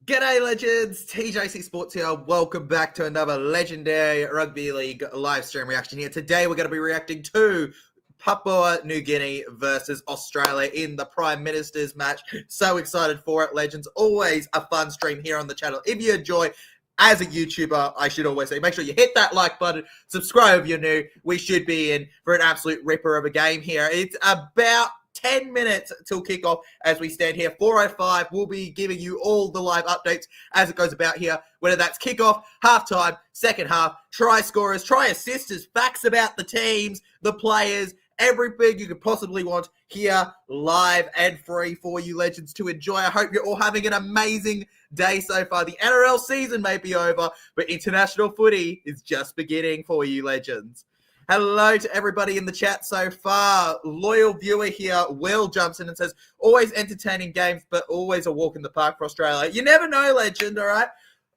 G'day legends, TJC Sports here. Welcome back to another legendary Rugby League live stream reaction here. Today we're going to be reacting to Papua New Guinea versus Australia in the Prime Minister's match. So excited for it, legends. Always a fun stream here on the channel. If you enjoy, as a YouTuber, I should always say, make sure you hit that like button, subscribe if you're new. We should be in for an absolute ripper of a game here. It's about 10 minutes till kickoff as we stand here. 4:05, we'll be giving you all the live updates as it goes about here, whether that's kickoff, halftime, second half, try scorers, try assisters, facts about the teams, the players, everything you could possibly want here, live and free for you legends to enjoy. I hope you're all having an amazing day so far. The NRL season may be over, but international footy is just beginning for you legends. Hello to everybody in the chat so far. Loyal viewer here, Will jumps in and says, always entertaining games, but always a walk in the park for Australia. You never know, legend, all right?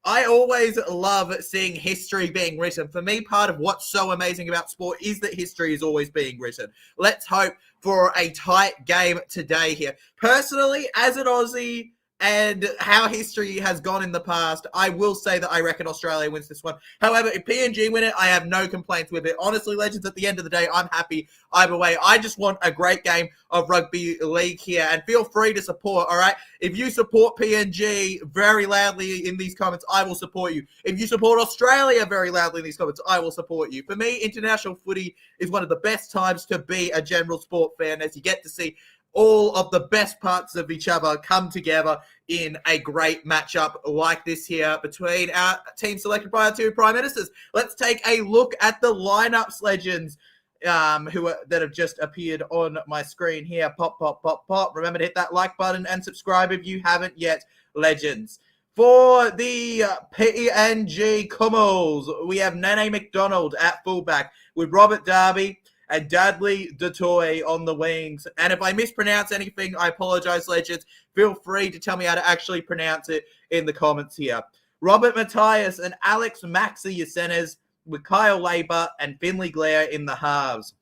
I always love seeing history being written. For me, part of what's so amazing about sport is that history is always being written. Let's hope for a tight game today here. Personally, as an Aussie, and how history has gone in the past, I will say that I reckon Australia wins this one. However, if PNG win it, I have no complaints with it. Honestly, legends, at the end of the day, I'm happy either way. I just want a great game of rugby league here, and feel free to support, all right? If you support PNG very loudly in these comments, I will support you. If you support Australia very loudly in these comments, I will support you. For me, international footy is one of the best times to be a general sport fan, as you get to see all of the best parts of each other come together in a great matchup like this here between our team selected by our two prime ministers. Let's take a look at the lineups, legends, that have just appeared on my screen here. Pop, pop, pop, pop. Remember to hit that like button and subscribe if you haven't yet, legends. For the PNG Cummels, we have Nene McDonald at fullback with Robert Darby and Dudley Dutoy on the wings. And if I mispronounce anything, I apologize, legends. Feel free to tell me how to actually pronounce it in the comments here. Robert Matthias and Alex Maxey, your centers, with Kyle Labour and Finley Blair in the halves.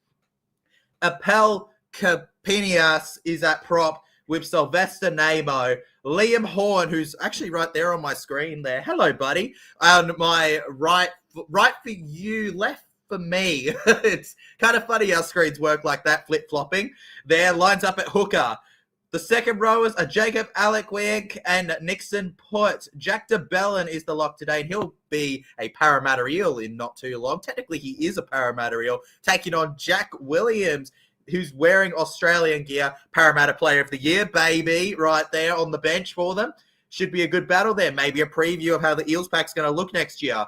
Apel Capinias is at prop with Sylvester Namo. Liam Horn, who's actually right there on my screen there. Hello, buddy. On my right for you, left for me. It's kind of funny how screens work like that, flip-flopping. There, lines up at hooker. The second rowers are Jacob Alekweg and Nixon Put. Jack DeBellin is the lock today, and he'll be a Parramatta Eel in not too long. Technically, he is a Parramatta Eel, taking on Jack Williams, who's wearing Australian gear. Parramatta Player of the Year, baby, right there on the bench for them. Should be a good battle there. Maybe a preview of how the Eels pack's going to look next year.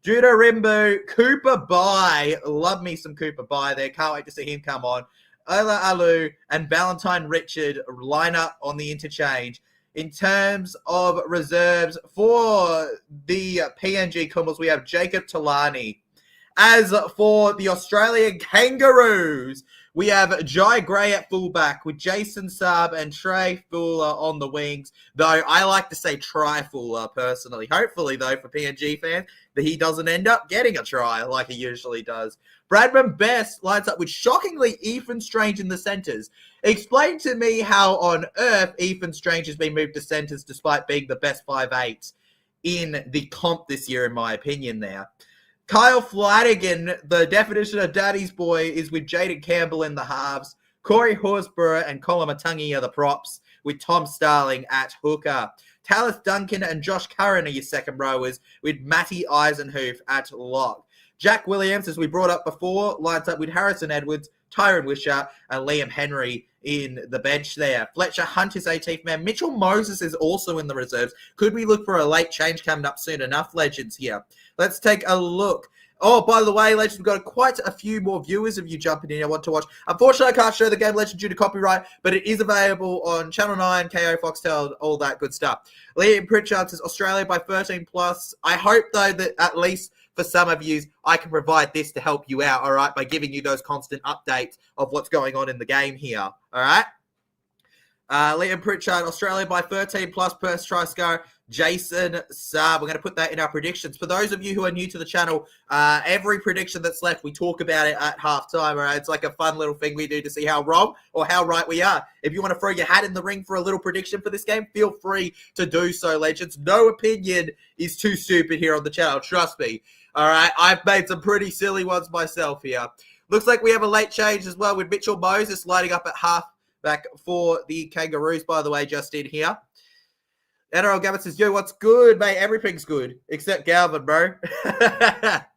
Judah Rimbu, Cooper Bye. Love me some Cooper Bye there. Can't wait to see him come on. Ola Alu and Valentine Richard line up on the interchange. In terms of reserves for the PNG Cummels, we have Jacob Talani. As for the Australian Kangaroos, we have Jai Gray at fullback with Jason Saab and Trey Fuller on the wings, though I like to say Try Fuller personally. Hopefully, though, for PNG fans, that he doesn't end up getting a try like he usually does. Bradman Best lines up with, shockingly, Ethan Strange in the centres. Explain to me how on earth Ethan Strange has been moved to centres despite being the best 5'8" in the comp this year, in my opinion there. Kyle Flanagan, the definition of daddy's boy, is with Jaden Campbell in the halves. Corey Horsburgh and Colin Matangi are the props, with Tom Starling at hooker. Tallis Duncan and Josh Curran are your second rowers, with Matty Eisenhoof at lock. Jack Williams, as we brought up before, lines up with Harrison Edwards, Tyron Wisher, and Liam Henry in the bench there. Fletcher Hunt is 18th man. Mitchell Moses is also in the reserves. Could we look for a late change coming up soon enough, legends here? Let's take a look. Oh, by the way, legends, we've got quite a few more viewers of you jumping in. I want to watch. Unfortunately, I can't show the game, legend, due to copyright, but it is available on Channel 9, Kayo, Foxtel, all that good stuff. Liam Pritchard says Australia by 13 plus. I hope, though, that at least for some of you, I can provide this to help you out, all right, by giving you those constant updates of what's going on in the game here, all right? Liam Pritchard, Australia by 13 plus per try score. Jason Saab. We're going to put that in our predictions. For those of you who are new to the channel, every prediction that's left, we talk about it at halftime. Right? It's like a fun little thing we do to see how wrong or how right we are. If you want to throw your hat in the ring for a little prediction for this game, feel free to do so, legends. No opinion is too stupid here on the channel. Trust me. All right, I've made some pretty silly ones myself here. Looks like we have a late change as well with Mitchell Moses lighting up at half back for the Kangaroos, by the way, just in here. NRL Gavin says, yo, what's good, mate? Everything's good, except Galvin, bro.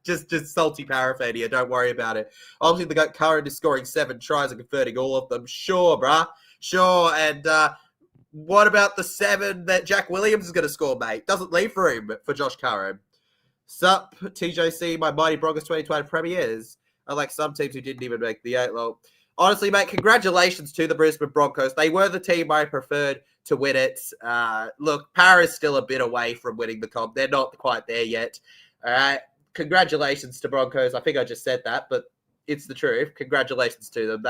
just salty paraphrase here. Don't worry about it. Obviously, the current is scoring 7 tries and converting all of them. Sure, bruh. Sure. And what about the 7 that Jack Williams is going to score, mate? Doesn't leave room for Josh Curran. Sup, TJC, my mighty Broncos 2020 premiers. Unlike some teams who didn't even make the 8. Well, honestly, mate, congratulations to the Brisbane Broncos. They were the team I preferred to win it. Look, Para's still a bit away from winning the comp. They're not quite there yet. All right. Congratulations to Broncos. I think I just said that, but it's the truth. Congratulations to them.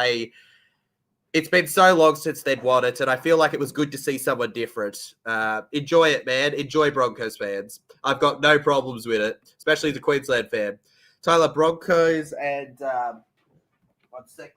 It's been so long since they'd won it, and I feel like it was good to see someone different. Enjoy it, man. Enjoy Broncos fans. I've got no problems with it, especially as a Queensland fan. Tyler, Broncos, and 1 sec.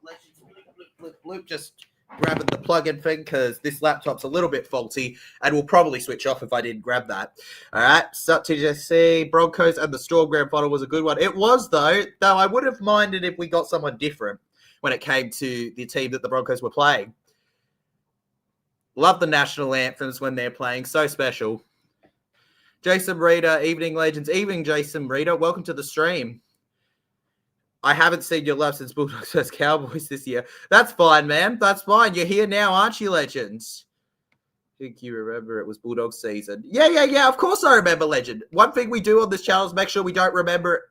Luke just grabbing the plug-in thing because this laptop's a little bit faulty and will probably switch off if I didn't grab that. All right, Sup TJC, Broncos and the Storm Grand Final was a good one. It was, though I would have minded if we got someone different when it came to the team that the Broncos were playing. Love the national anthems when they're playing. So special. Jason Reader, evening legends. Evening, Jason Reader. Welcome to the stream. I haven't seen your love since Bulldogs vs Cowboys this year. That's fine, man. That's fine. You're here now, aren't you, legends? I think you remember it was Bulldogs season. Yeah. Of course I remember, legend. One thing we do on this channel is make sure we don't remember.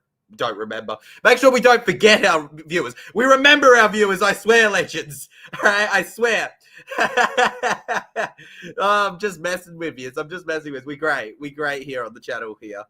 Make sure we don't forget our viewers. We remember our viewers, I swear, legends. All right, I swear. I'm just messing with you. I'm just messing with you. We great here on the channel here.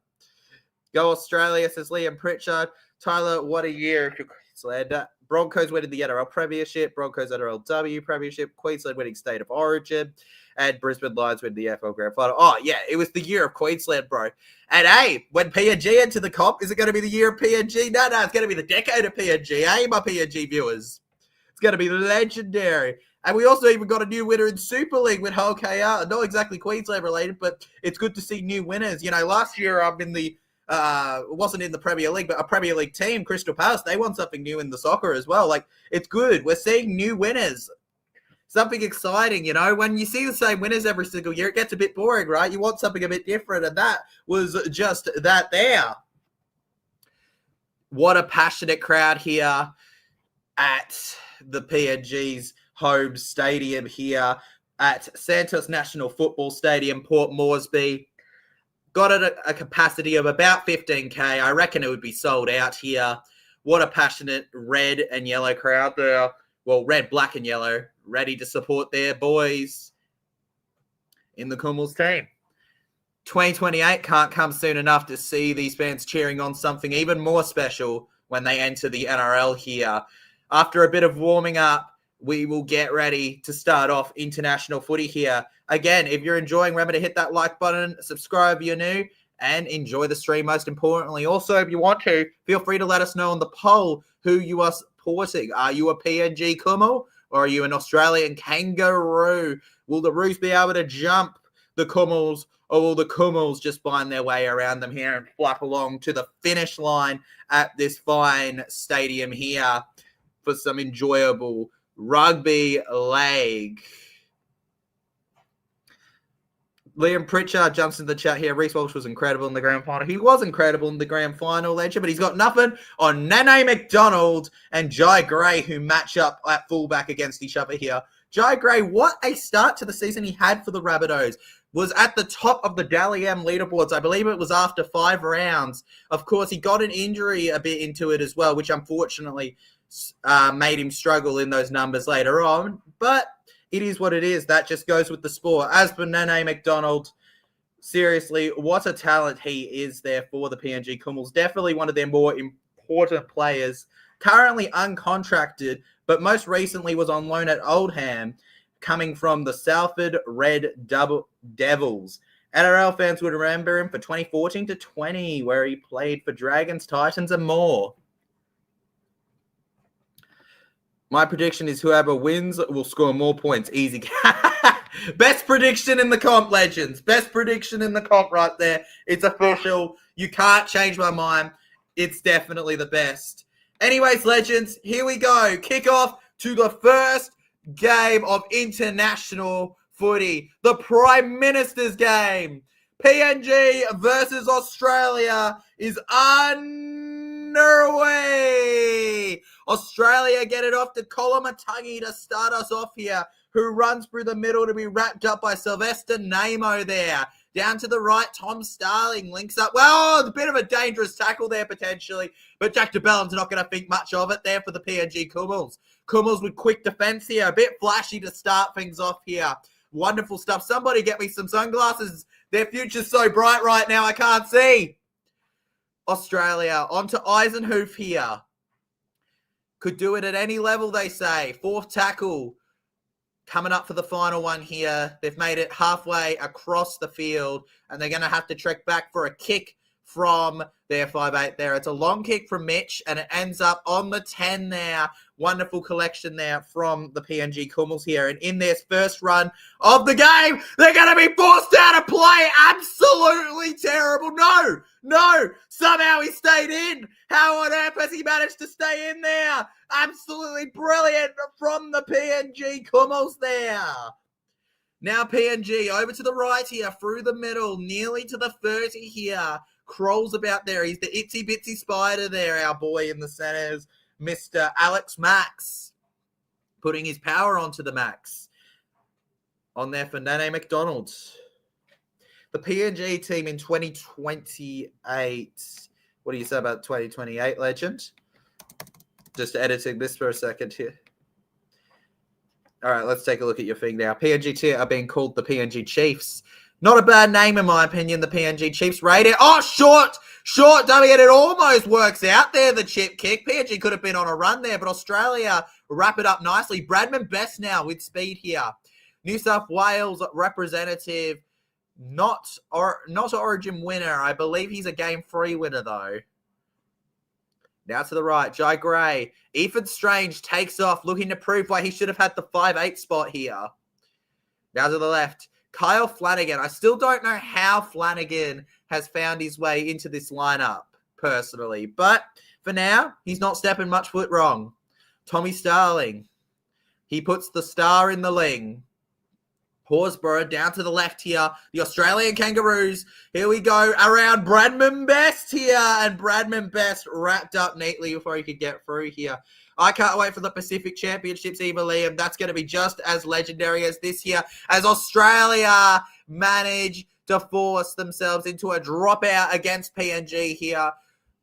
Go Australia, says Liam Pritchard. Tyler, what a year. Queensland. Broncos winning the NRL Premiership. Broncos NRLW Premiership. Queensland winning State of Origin. And Brisbane Lions win the AFL Grand Final. Oh, yeah, it was the year of Queensland, bro. And, hey, when PNG enter the comp, is it going to be the year of PNG? No, it's going to be the decade of PNG, eh, my PNG viewers? It's going to be legendary. And we also even got a new winner in Super League with Hull KR. Not exactly Queensland related, but it's good to see new winners. You know, last year I'm in the wasn't in the Premier League, but a Premier League team, Crystal Palace, they won something new in the soccer as well. Like, it's good. We're seeing new winners. Something exciting, you know. When you see the same winners every single year, it gets a bit boring, right? You want something a bit different, and that was just that there. What a passionate crowd here at the PNG's home stadium here at Santos National Football Stadium, Port Moresby. Got a capacity of about 15K. I reckon it would be sold out here. What a passionate red and yellow crowd there. Well, red, black, and yellow, ready to support their boys in the Kummels team. 2028 can't come soon enough to see these fans cheering on something even more special when they enter the NRL here. After a bit of warming up, we will get ready to start off international footy here. Again, if you're enjoying, remember to hit that like button, subscribe if you're new, and enjoy the stream most importantly. Also, if you want to, feel free to let us know on the poll who you are supporting. Are you a PNG Kummel or are you an Australian Kangaroo? Will the Roos be able to jump the Kummels, or will the Kummels just find their way around them here and flap along to the finish line at this fine stadium here for some enjoyable rugby league? Liam Pritchard jumps in the chat here. Reece Walsh was incredible in the grand final. He was incredible in the grand final, legend, but he's got nothing on Nene McDonald and Jai Gray, who match up at fullback against each other here. Jai Gray, what a start to the season he had for the Rabbitohs. Was at the top of the Dally M leaderboards. I believe it was after 5 rounds. Of course, he got an injury a bit into it as well, which unfortunately made him struggle in those numbers later on. But it is what it is. That just goes with the sport. As for Nene McDonald, seriously, what a talent he is there for the PNG Kummels. Definitely one of their more important players. Currently uncontracted, but most recently was on loan at Oldham. coming from the Salford Red Devils. NRL fans would remember him for 2014-20, where he played for Dragons, Titans, and more. My prediction is whoever wins will score more points. Easy. Best prediction in the comp, legends. Best prediction in the comp right there. It's official. You can't change my mind. It's definitely the best. Anyways, legends, here we go. Kick off to the first game of international footy. The Prime Minister's game. PNG versus Australia is underway. Australia get it off to Kolomatangi to start us off here, who runs through the middle to be wrapped up by Sylvester Namo there. Down to the right, Tom Starling links up. Well, a bit of a dangerous tackle there potentially, but Jack DeBellin's not going to think much of it there for the PNG Kummels. Kummels with quick defense here, a bit flashy to start things off here. Wonderful stuff. Somebody get me some sunglasses. Their future's so bright right now, I can't see. Australia onto Eisenhoof here. Could do it at any level, they say. Fourth tackle. Coming up for the final one here. They've made it halfway across the field, and they're going to have to trek back for a kick from their 5'8" there. It's a long kick from Mitch, and it ends up on the 10 there. Wonderful collection there from the PNG Kummels here. And in their first run of the game, they're going to be forced out of play. Absolutely terrible. No. Somehow he stayed in. How on earth has he managed to stay in there? Absolutely brilliant from the PNG Kummels there. Now PNG over to the right here, through the middle, nearly to the 30 here. Crawls about there. He's the itsy bitsy spider there, our boy in the centres, Mr. Alex Max, putting his power onto the max. On there for Nene McDonald. The PNG team in 2028. What do you say about 2028, legend? Just editing this for a second here. All right, let's take a look at your thing now. PNG team are being called the PNG Chiefs. Not a bad name, in my opinion, the PNG Chiefs. Rated. Oh, short dummy, and it almost works out there, the chip kick. PNG could have been on a run there, but Australia wrap it up nicely. Bradman Best now with speed here. New South Wales representative, not Origin winner. I believe he's a Game 3 winner, though. Now to the right, Jai Gray. Ethan Strange takes off, looking to prove why he should have had the 5'8" spot here. Now to the left, Kyle Flanagan. I still don't know how Flanagan has found his way into this lineup, personally. But for now, he's not stepping much foot wrong. Tommy Starling. He puts the star in the ling. Horsburgh down to the left here. The Australian Kangaroos. Here we go around Bradman Best here. And Bradman Best wrapped up neatly before he could get through here. I can't wait for the Pacific Championships, Eva Liam. That's going to be just as legendary as this here, as Australia manage to force themselves into a dropout against PNG here.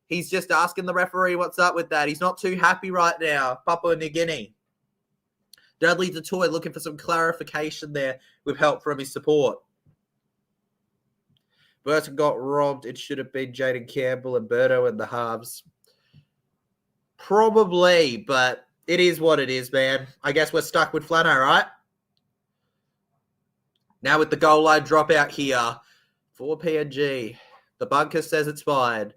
He's just asking the referee what's up with that. He's not too happy right now. Papua New Guinea. Dudley DeToy looking for some clarification there with help from his support. Burton got robbed. It should have been Jaden Campbell and Berto in the halves. Probably, but it is what it is, man. I guess we're stuck with Flano, right? Now with the goal line dropout here for PNG. The bunker says it's fine.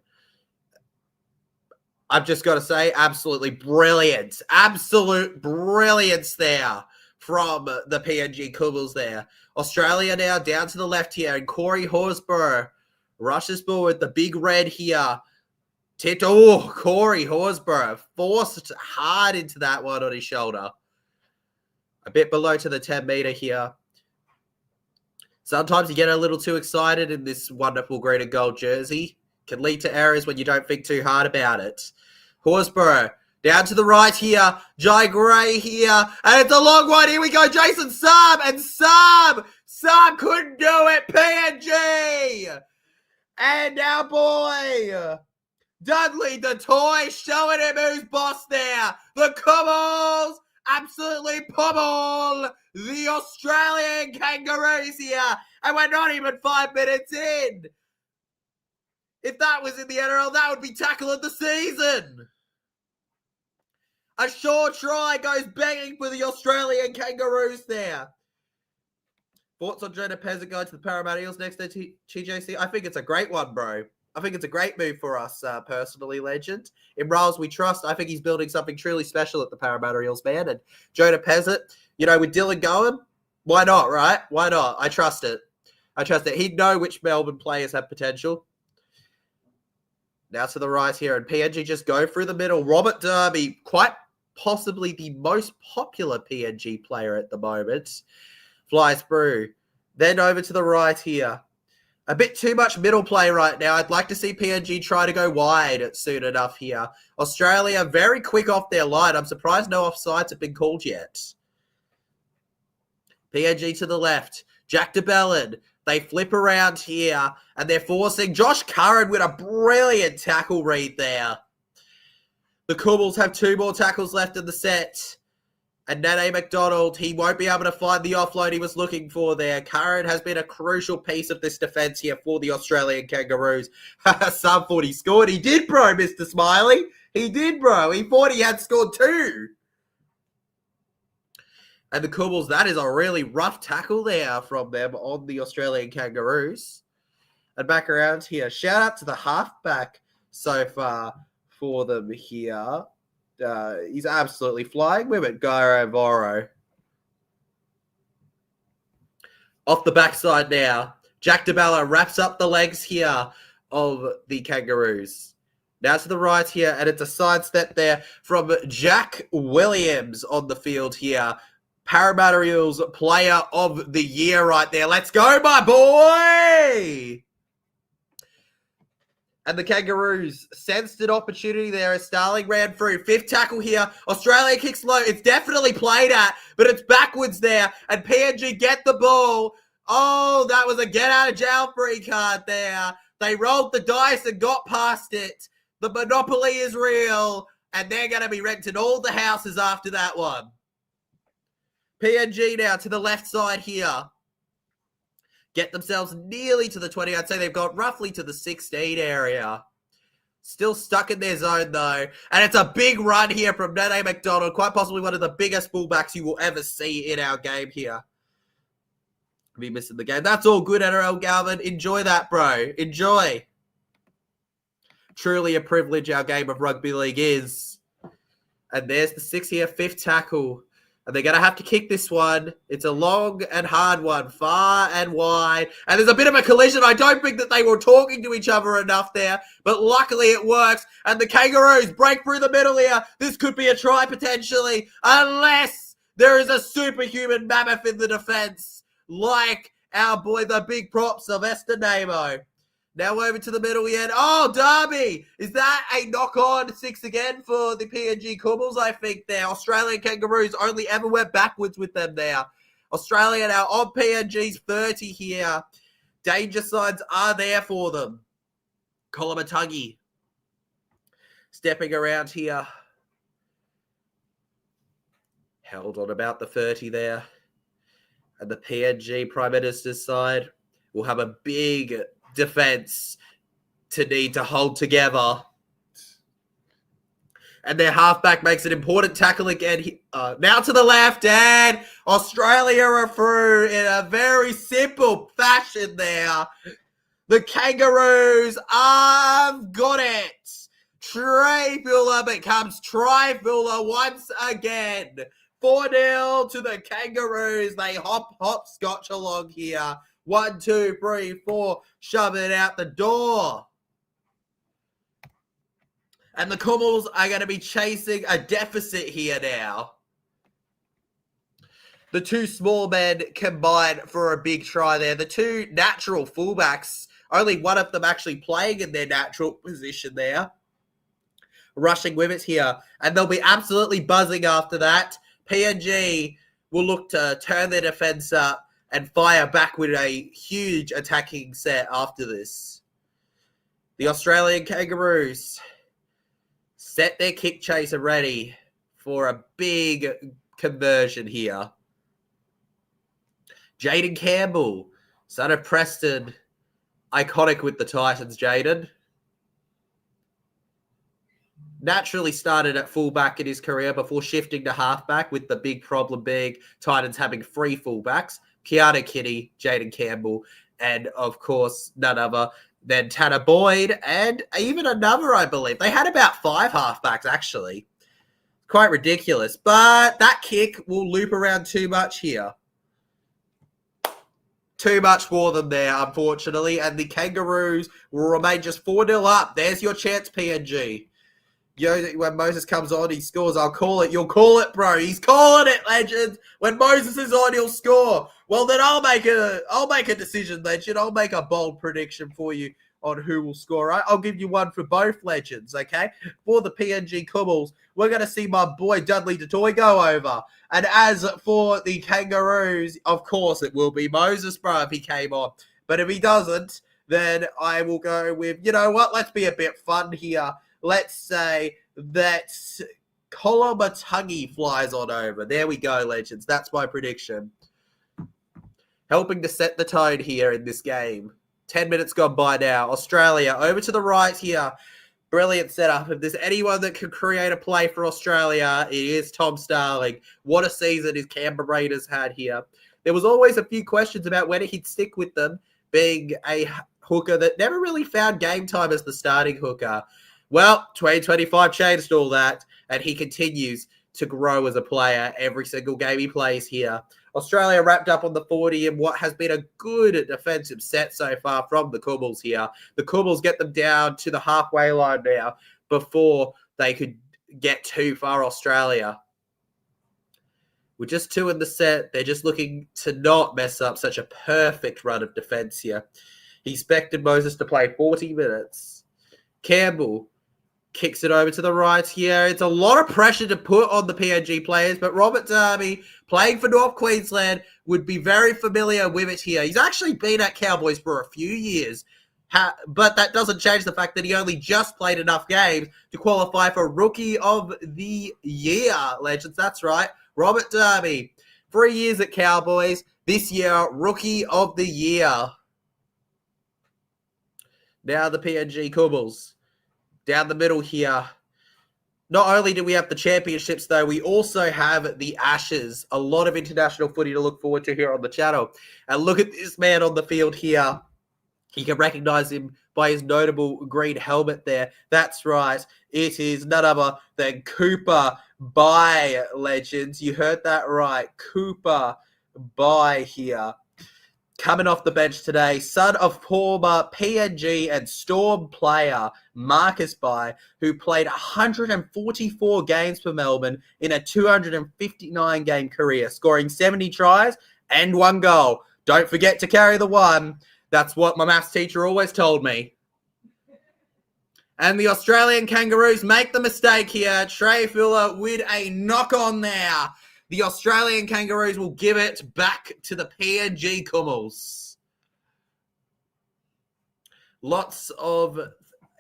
I've just got to say, absolutely brilliant. Absolute brilliance there from the PNG Kummels there. Australia now down to the left here. And Corey Horsburgh rushes forward. The big red here. Corey Horsburgh forced hard into that one on his shoulder. A bit below to the 10-meter here. Sometimes you get a little too excited in this wonderful green and gold jersey. Can lead to errors when you don't think too hard about it. Horsburgh down to the right here. Jai Gray here. And it's a long one. Here we go. Jason Saab. And Saab couldn't do it. PNG. And our boy Dudley the Toy showing him who's boss there. The Kummels absolutely pummel the Australian Kangaroos here. And we're not even 5 minutes in. If that was in the NRL, that would be tackle of the season. A short try goes banging for the Australian Kangaroos there. Thoughts on Jonah Pezzett going to the Parramatta Eels next to TJC? I think it's a great one, bro. I think it's a great move for us, personally, Legend. In Riles, we trust. I think he's building something truly special at the Parramatta Eels, man. And Jonah Pezzett, with Dylan going, why not, right? Why not? I trust it. He'd know which Melbourne players have potential. Now to the right here, and PNG just go through the middle. Robert Derby, quite possibly the most popular PNG player at the moment, flies through. Then over to the right here. A bit too much middle play right now. I'd like to see PNG try to go wide soon enough here. Australia very quick off their line. I'm surprised no offsides have been called yet. PNG to the left. Jack DeBellin. They flip around here, and they're forcing Josh Curran with a brilliant tackle read there. The Cobbles have 2 more tackles left in the set. And Nene McDonald, he won't be able to find the offload he was looking for there. Curran has been a crucial piece of this defense here for the Australian Kangaroos. Sub 40 scored. He did, bro, Mr. Smiley. He did, bro. He thought he had scored 2. And the Cobbles, that is a really rough tackle there from them on the Australian Kangaroos. And back around here. Shout out to the halfback so far for them here. He's absolutely flying with it, Gyro Voro. Off the backside now. Jack DeBella wraps up the legs here of the Kangaroos. Now to the right here, and it's a sidestep there from Jack Williams on the field here. Parramatta Eels player of the year right there. Let's go, my boy! And the Kangaroos sensed an opportunity there as Starling ran through. 5th tackle here. Australia kicks low. It's definitely played at, but it's backwards there. And PNG get the ball. Oh, that was a get out of jail free card there. They rolled the dice and got past it. The monopoly is real, and they're going to be renting all the houses after that one. PNG now to the left side here. Get themselves nearly to the 20. I'd say they've got roughly to the 16 area. Still stuck in their zone, though. And it's a big run here from Nene McDonald. Quite possibly one of the biggest fullbacks you will ever see in our game here. Be missing the game. That's all good, NRL Galvin. Enjoy that, bro. Enjoy. Truly a privilege our game of rugby league is. And there's the 6 here, 5th tackle. And they're going to have to kick this one. It's a long and hard one, far and wide. And there's a bit of a collision. I don't think that they were talking to each other enough there, but luckily it works. And the Kangaroos break through the middle here. This could be a try potentially, unless there is a superhuman mammoth in the defense, like our boy, the big prop, Sylvester Namo. Now over to the middle again. Oh, Derby! Is that a knock-on 6 again for the PNG Cobbles, I think, there? Australian Kangaroos only ever went backwards with them there. Australia now on PNG's 30 here. Danger signs are there for them. Kolomatangi stepping around here. Held on about the 30 there. And the PNG Prime Minister's side will have a big defense to need to hold together. And their halfback makes an important tackle again. Now to the left, and Australia are through in a very simple fashion there. The Kangaroos have got it. Trey Fuller becomes Tri-Fuller once again. 4-0 to the Kangaroos. They hop-scotch along here. 1, 2, 3, 4. Shove it out the door. And the Cobbles are going to be chasing a deficit here now. The 2 small men combined for a big try there. The 2 natural fullbacks, only one of them actually playing in their natural position there. Rushing with it here. And they'll be absolutely buzzing after that. PNG will look to turn their defense up and fire back with a huge attacking set after this. The Australian Kangaroos set their kick chaser ready for a big conversion here. Jaden Campbell, son of Preston, iconic with the Titans, Jaden. Naturally started at fullback in his career before shifting to halfback, with the big problem being Titans having 3 fullbacks, Keanu Kitty, Jaden Campbell, and of course none other than Tanner Boyd, and even another, I believe. They had about 5 halfbacks, actually. Quite ridiculous. But that kick will loop around too much here. Too much more than there, unfortunately, and the Kangaroos will remain just 4-0 up. There's your chance, PNG. When Moses comes on, he scores. I'll call it. You'll call it, bro. He's calling it, legend. When Moses is on, he'll score. Well, then I'll make a decision, legend. I'll make a bold prediction for you on who will score, right? I'll give you one for both legends, okay? For the PNG Cobbles, we're going to see my boy Dudley DeToy go over. And as for the Kangaroos, of course, it will be Moses, bro, if he came on. But if he doesn't, then I will go with, you know what? Let's be a bit fun here. Let's say that Kolomatangi flies on over. There we go, legends. That's my prediction. Helping to set the tone here in this game. 10 minutes gone by now. Australia over to the right here. Brilliant setup. If there's anyone that can create a play for Australia, it is Tom Starling. What a season his Canberra Raiders had here. There was always a few questions about whether he'd stick with them, being a hooker that never really found game time as the starting hooker. Well, 2025 changed all that, and he continues to grow as a player every single game he plays here. Australia wrapped up on the 40 in what has been a good defensive set so far from the Cobbles here. The Cobbles get them down to the halfway line now before they could get too far, Australia. With just 2 in the set, they're just looking to not mess up such a perfect run of defense here. He expected Moses to play 40 minutes. Campbell kicks it over to the right here. It's a lot of pressure to put on the PNG players, but Robert Darby, playing for North Queensland, would be very familiar with it here. He's actually been at Cowboys for a few years, but that doesn't change the fact that he only just played enough games to qualify for Rookie of the Year, legends. That's right, Robert Darby. 3 years at Cowboys. This year, Rookie of the Year. Now the PNG Cobbles. Down the middle here. Not only do we have the championships, though, we also have the Ashes. A lot of international footy to look forward to here on the channel. And look at this man on the field here. You can recognize him by his notable green helmet there. That's right. It is none other than Cooper Bai, legends. You heard that right. Cooper Bai here. Coming off the bench today, son of former PNG and Storm player Marcus Bai, who played 144 games for Melbourne in a 259-game career, scoring 70 tries and 1 goal. Don't forget to carry the 1. That's what my maths teacher always told me. And the Australian Kangaroos make the mistake here. Trey Fuller with a knock-on there. The Australian Kangaroos will give it back to the PNG Cummels. Lots of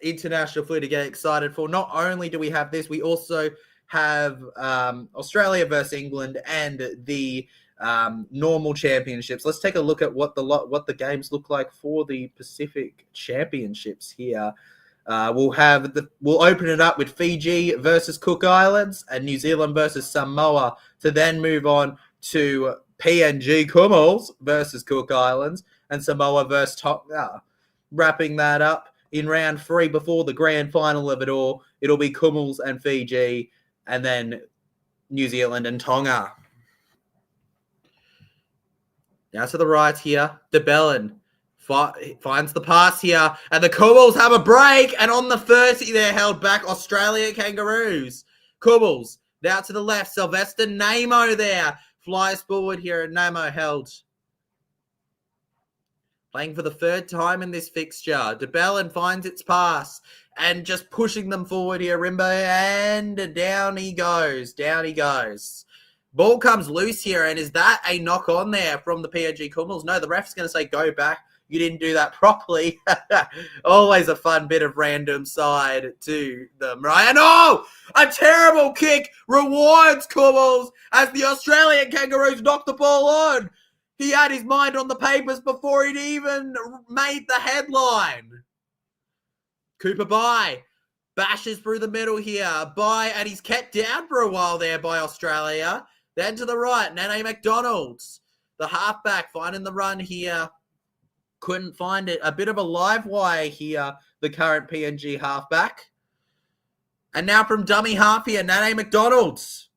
international footy to get excited for. Not only do we have this, we also have Australia versus England and the normal championships. Let's take a look at what the games look like for the Pacific Championships here. We'll open it up with Fiji versus Cook Islands and New Zealand versus Samoa to then move on to PNG Cummels versus Cook Islands and Samoa versus Tonga. Wrapping that up in round 3 before the grand final of it all, it'll be Cummels and Fiji and then New Zealand and Tonga. Now to the right here, De Bellin finds the pass here, and the Cobbles have a break, and on the 30, they're held back. Australia Kangaroos. Cobbles, now to the left, Sylvester Namo there, flies forward here, and Namo held. Playing for the 3rd time in this fixture. De Bellin finds its pass, and just pushing them forward here, Rimbo, and down he goes, Ball comes loose here, and is that a knock on there from the PNG Cummels? No, the ref's going to say go back. You didn't do that properly. Always a fun bit of random side to them, right? And oh, a terrible kick rewards Cummels as the Australian Kangaroos knock the ball on. He had his mind on the papers before he'd even made the headline. Cooper Bai Bashes through the middle here and he's kept down for a while there by Australia. Then to the right, Nene McDonald's, the halfback, finding the run here. Couldn't find it. A bit of a live wire here, the current PNG halfback. And now from dummy half here, Nene McDonald's.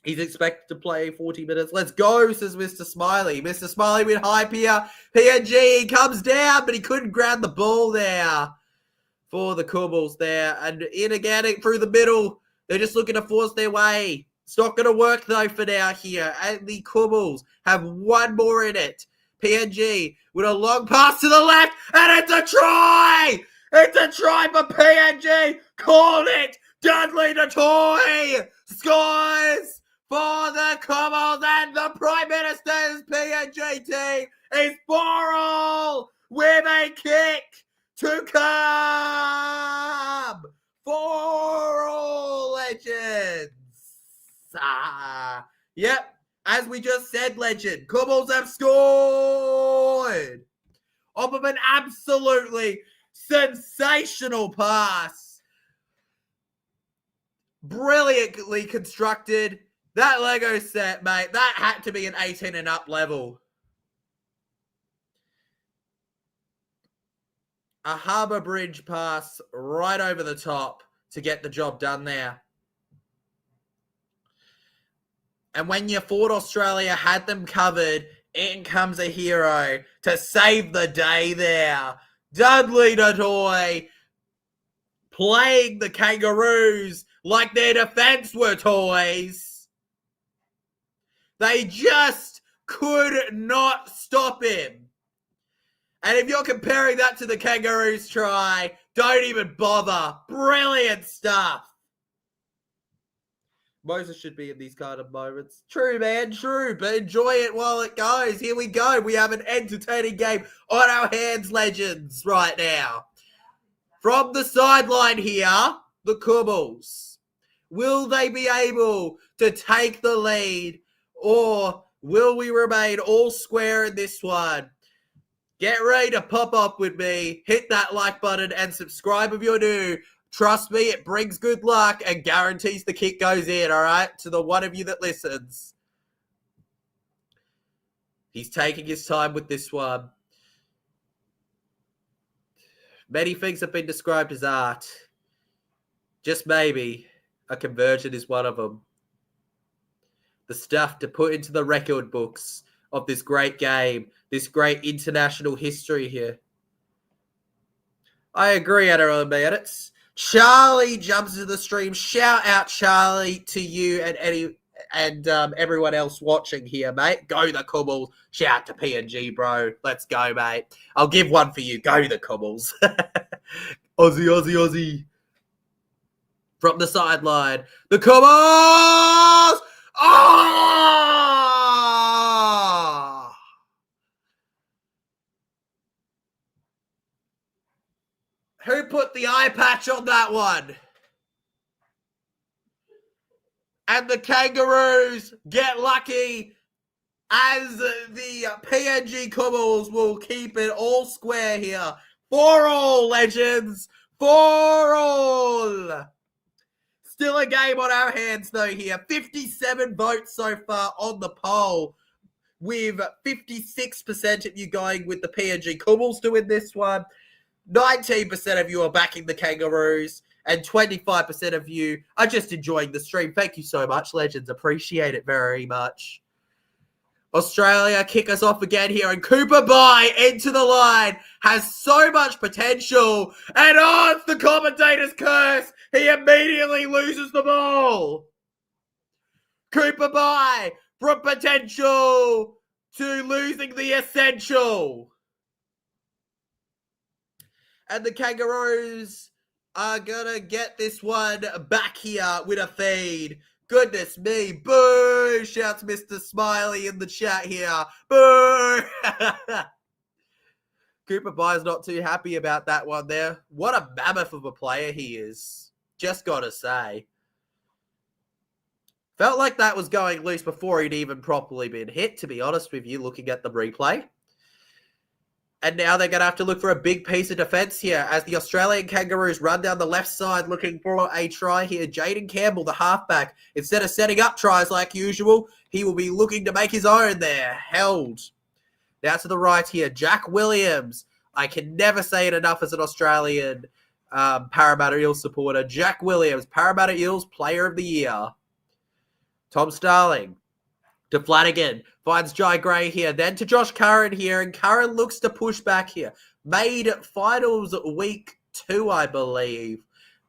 He's expected to play 40 minutes. Let's go, says Mr. Smiley. Mr. Smiley with hype here. PNG, he comes down, but he couldn't grab the ball there for the Cobbles there. And in again through the middle. They're just looking to force their way. It's not going to work, though, for now here. And the Cobbles have one more in it. PNG with a long pass to the left. And it's a try! It's a try for PNG! Called it! Dudley Natoy scores for the Cobbles, and the Prime Minister's PNG team is 4-all with a kick to come. 4-all, legends. Yep, as we just said, legend, Cobbles have scored off of an absolutely sensational pass. Brilliantly constructed. That Lego set, mate, that had to be an 18 and up level. A Harbour Bridge pass right over the top to get the job done there. And when you thought Australia had them covered, in comes a hero to save the day there. Dudley Natoy playing the Kangaroos like their defense were toys. They just could not stop him. And if you're comparing that to the Kangaroos try, don't even bother. Brilliant stuff. Moses should be in these kind of moments. True, man, true. But enjoy it while it goes. Here we go. We have an entertaining game on our hands, legends, right now. From the sideline here, the Cobbles. Will they be able to take the lead, or will we remain all square in this one? Get ready to pop up with me. Hit that like button and subscribe if you're new. Trust me, it brings good luck and guarantees the kick goes in, all right? To the one of you that listens. He's taking his time with this one. Many things have been described as art. Just maybe a conversion is one of them. The stuff to put into the record books of this great game, this great international history here. I agree, Adderall minutes. Charlie jumps into the stream. Shout out, Charlie, to you and everyone else watching here, mate. Go the Cobbles. Shout out to PNG, bro. Let's go, mate. I'll give one for you. Go the Cobbles. Aussie, Aussie, Aussie. From the sideline, the Cobbles! Oh! Who put the eye patch on that one? And the Kangaroos get lucky as the PNG Cobbles will keep it all square here. 4-all, legends. 4-all. Still a game on our hands, though, here. 57 votes so far on the poll, with 56% of you going with the PNG Cobbles to win this one. 19% of you are backing the Kangaroos, and 25% of you are just enjoying the stream. Thank you so much, legends. Appreciate it very much. Australia kick us off again here, and Cooper Bye into the line has so much potential, and oh, it's the commentator's curse. He immediately loses the ball. Cooper Bye from potential to losing the essential. And the Kangaroos are going to get this one back here with a feed. Goodness me. Boo! Shouts Mr. Smiley in the chat here. Boo! Cooper Bye's not too happy about that one there. What a mammoth of a player he is. Just got to say. Felt like that was going loose before he'd even properly been hit, to be honest with you, looking at the replay. And now they're going to have to look for a big piece of defence here as the Australian Kangaroos run down the left side looking for a try here. Jaden Campbell, the halfback, instead of setting up tries like usual, he will be looking to make his own there. Held. Now to the right here, Jack Williams. I can never say it enough as an Australian Parramatta Eels supporter. Jack Williams, Parramatta Eels Player of the Year. Tom Starling to Flanagan. Finds Jai Gray here. Then to Josh Curran here. And Curran looks to push back here. Made finals week 2, I believe,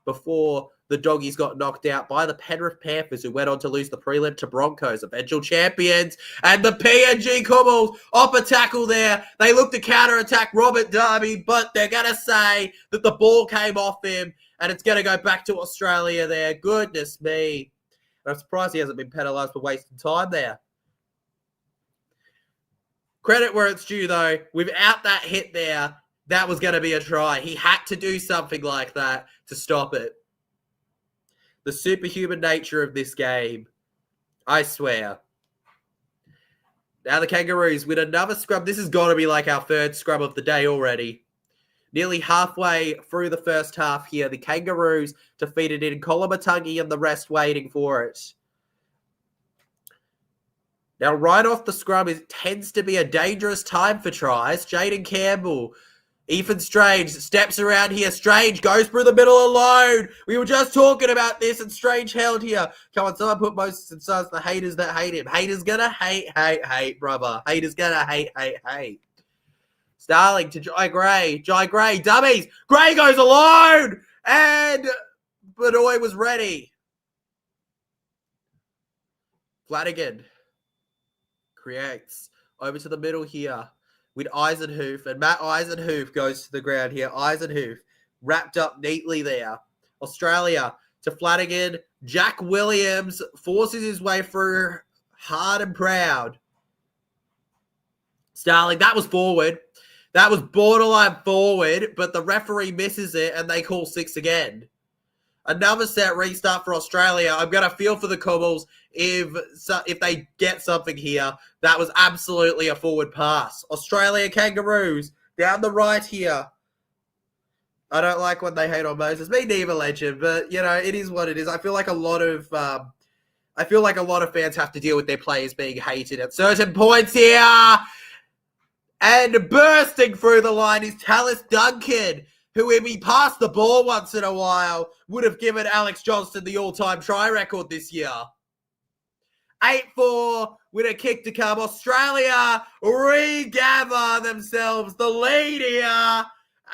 before the Doggies got knocked out by the Penrith Panthers, who went on to lose the prelim to Broncos, eventual champions. And the PNG Cobbles off a tackle there. They look to counter-attack Robert Darby, but they're going to say that the ball came off him and it's going to go back to Australia there. Goodness me. I'm surprised he hasn't been penalised for wasting time there. Credit where it's due, though. Without that hit there, that was going to be a try. He had to do something like that to stop it. The superhuman nature of this game. I swear. Now the Kangaroos with another scrub. This has got to be like our third scrub of the day already. Nearly halfway through the first half here, the Kangaroos defeated in Kolomatangi and the rest waiting for it. Now, right off the scrum, it tends to be a dangerous time for tries. Jaden Campbell, Ethan Strange steps around here. Strange goes through the middle alone. We were just talking about this, and Strange held here. Come on, someone put Moses and Sons, the haters that hate him. Haters gonna hate, brother. Haters gonna hate. Starling to Jai Gray. Jai Gray, dummies. Gray goes alone, and Bedoy was ready. Flanagan creates over to the middle here with Eisenhoof, and Matt Eisenhoof goes to the ground here. Eisenhoof wrapped up neatly there. Australia to Flanagan. Jack Williams forces his way through hard and proud. Starling, that was forward. That was borderline forward, but the referee misses it and they call 6 again. Another set restart for Australia. I'm going to feel for the Cobbles if they get something here. That was absolutely a forward pass. Australia Kangaroos down the right here. I don't like when they hate on Moses. Me neither, legend, but you know it is what it is. I feel like a lot of fans have to deal with their players being hated at certain points here. And bursting through the line is Tallis Duncan, who, if he passed the ball once in a while, would have given Alex Johnston the all-time try record this year. 8-4 with a kick to come. Australia regather themselves the lead here,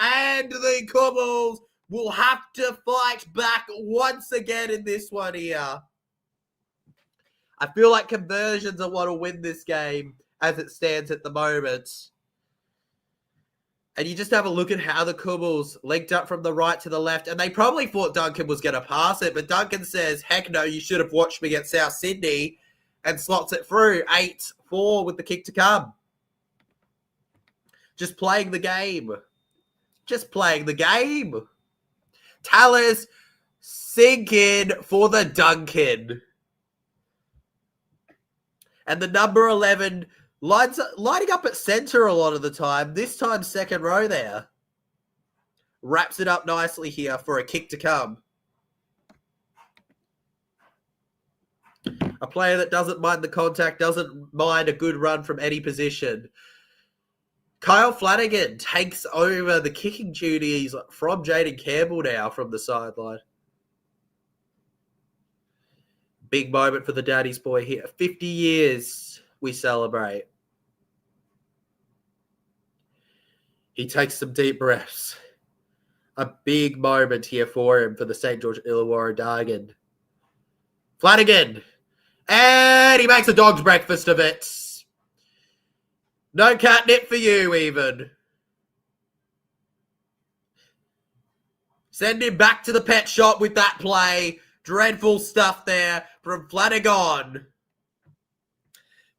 and the Cobbles will have to fight back once again in this one here. I feel like conversions are what will win this game as it stands at the moment. And you just have a look at how the Cobbles linked up from the right to the left. And they probably thought Duncan was going to pass it. But Duncan says, heck no, you should have watched me at South Sydney. And slots it through. 8-4 with the kick to come. Just playing the game. Just playing the game. Tallis sink in for the Duncan. And the number 11... lighting up at centre a lot of the time. This time, second row there. Wraps it up nicely here for a kick to come. A player that doesn't mind the contact, doesn't mind a good run from any position. Kyle Flanagan takes over the kicking duties from Jaden Campbell now from the sideline. Big moment for the daddy's boy here. 50 years we celebrate. He takes some deep breaths. A big moment here for him for the St. George Illawarra Dargan. Flanagan. And he makes a dog's breakfast of it. No catnip for you, even. Send him back to the pet shop with that play. Dreadful stuff there from Flanagan.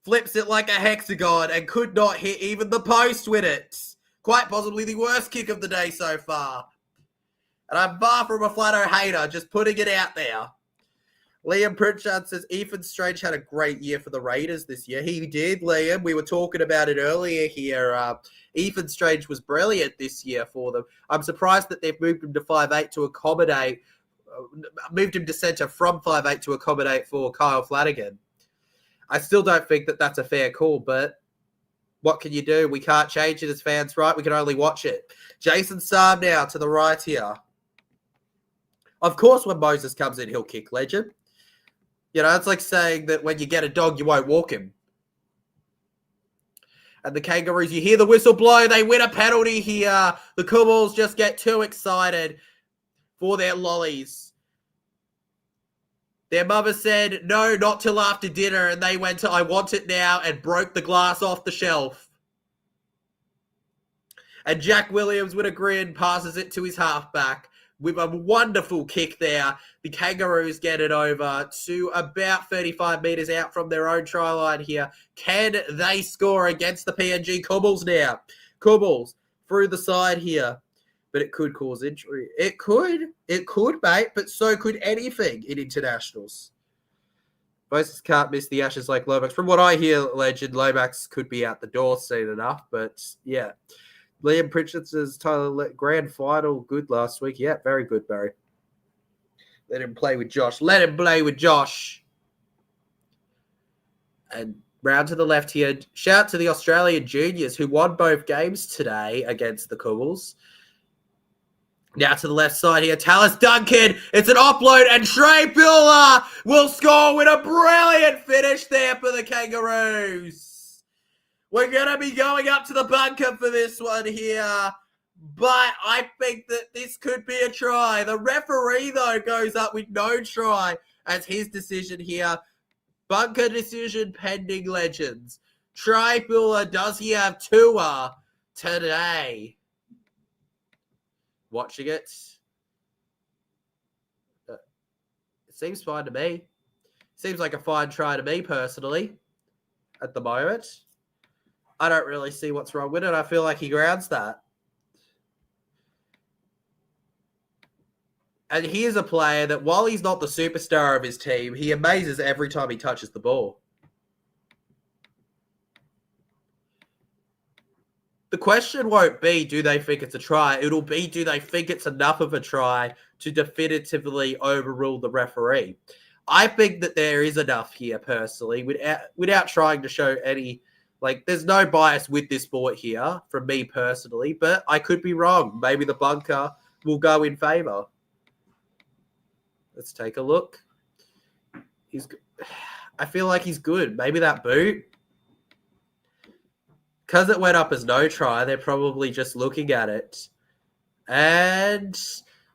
Flips it like a hexagon and could not hit even the post with it. Quite possibly the worst kick of the day so far. And I'm far from a Flano hater, just putting it out there. Liam Pritchard says Ethan Strange had a great year for the Raiders this year. He did, Liam. We were talking about it earlier here. Ethan Strange was brilliant this year for them. I'm surprised that they've moved him to 5'8" to accommodate, moved him to centre from 5'8" to accommodate for Kyle Flanagan. I still don't think that that's a fair call, but what can you do? We can't change it as fans, right? We can only watch it. Jason Saab now to the right here. Of course, when Moses comes in, he'll kick, legend. You know, it's like saying that when you get a dog, you won't walk him. And the Kangaroos, you hear the whistle blow. They win a penalty here. The Cobbles just get too excited for their lollies. Their mother said, no, not till after dinner. And they went to, I want it now, and broke the glass off the shelf. And Jack Williams, with a grin, passes it to his halfback. With a wonderful kick there, the Kangaroos get it over to about 35 metres out from their own try line here. Can they score against the PNG Cobbles now? Cobbles through the side here, but it could cause injury. It could, mate, but so could anything in internationals. Moses can't miss the Ashes like Lomax. From what I hear, legend, Lomax could be out the door soon enough, but yeah. Liam Pritchard says Tyler grand final good last week. Yeah, very good, Barry. Let him play with Josh. And round to the left here. Shout out to the Australian juniors who won both games today against the Cobbles. Now to the left side here, Tallis Duncan. It's an offload, and Trey Buller will score with a brilliant finish there for the Kangaroos. We're going to be going up to the bunker for this one here, but I think that this could be a try. The referee, though, goes up with no try as his decision here. Bunker decision pending, legends. Trey Buller, does he have Tua today? Watching it. It seems fine to me. Seems like a fine try to me, personally, at the moment. I don't really see what's wrong with it. I feel like he grounds that. And he is a player that, while he's not the superstar of his team, he amazes every time he touches the ball. The question won't be, do they think it's a try? It'll be, do they think it's enough of a try to definitively overrule the referee? I think that there is enough here, personally, without trying to show any... Like, there's no bias with this sport here from me personally, but I could be wrong. Maybe the bunker will go in favour. Let's take a look. I feel like he's good. Maybe that boot. Because it went up as no try, they're probably just looking at it. And,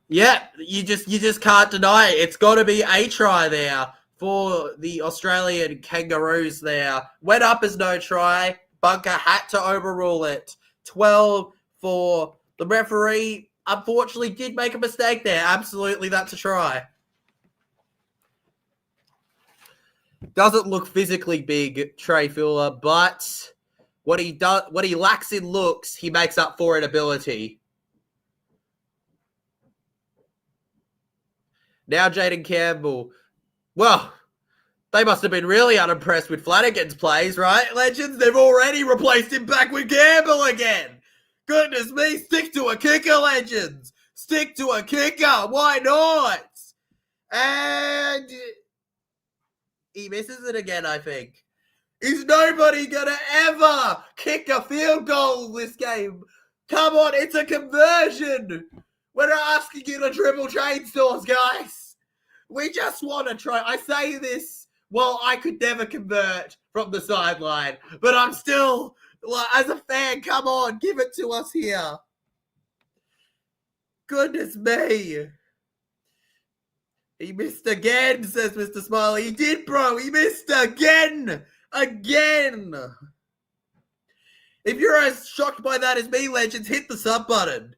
yeah, you just can't deny it. It's got to be a try there for the Australian Kangaroos there. Went up as no try. Bunker had to overrule it. 12 for the referee. Unfortunately, did make a mistake there. Absolutely, that's a try. Doesn't look physically big, Trey Fuller, but what he lacks in looks, he makes up for in ability. Now Jaden Campbell. Well, they must have been really unimpressed with Flanagan's plays, right, legends? They've already replaced him back with Campbell again. Goodness me, stick to a kicker, legends. Stick to a kicker. Why not? And he misses it again, I think. Is nobody going to ever kick a field goal this game? Come on, it's a conversion. We're not asking you to dribble chainsaws, guys. We just want to try. I say this, well, I could never convert from the sideline, but I'm still, as a fan, come on, give it to us here. Goodness me. He missed again, says Mr. Smiley. He did, bro. He missed again. Again. If you're as shocked by that as me, legends, hit the sub button.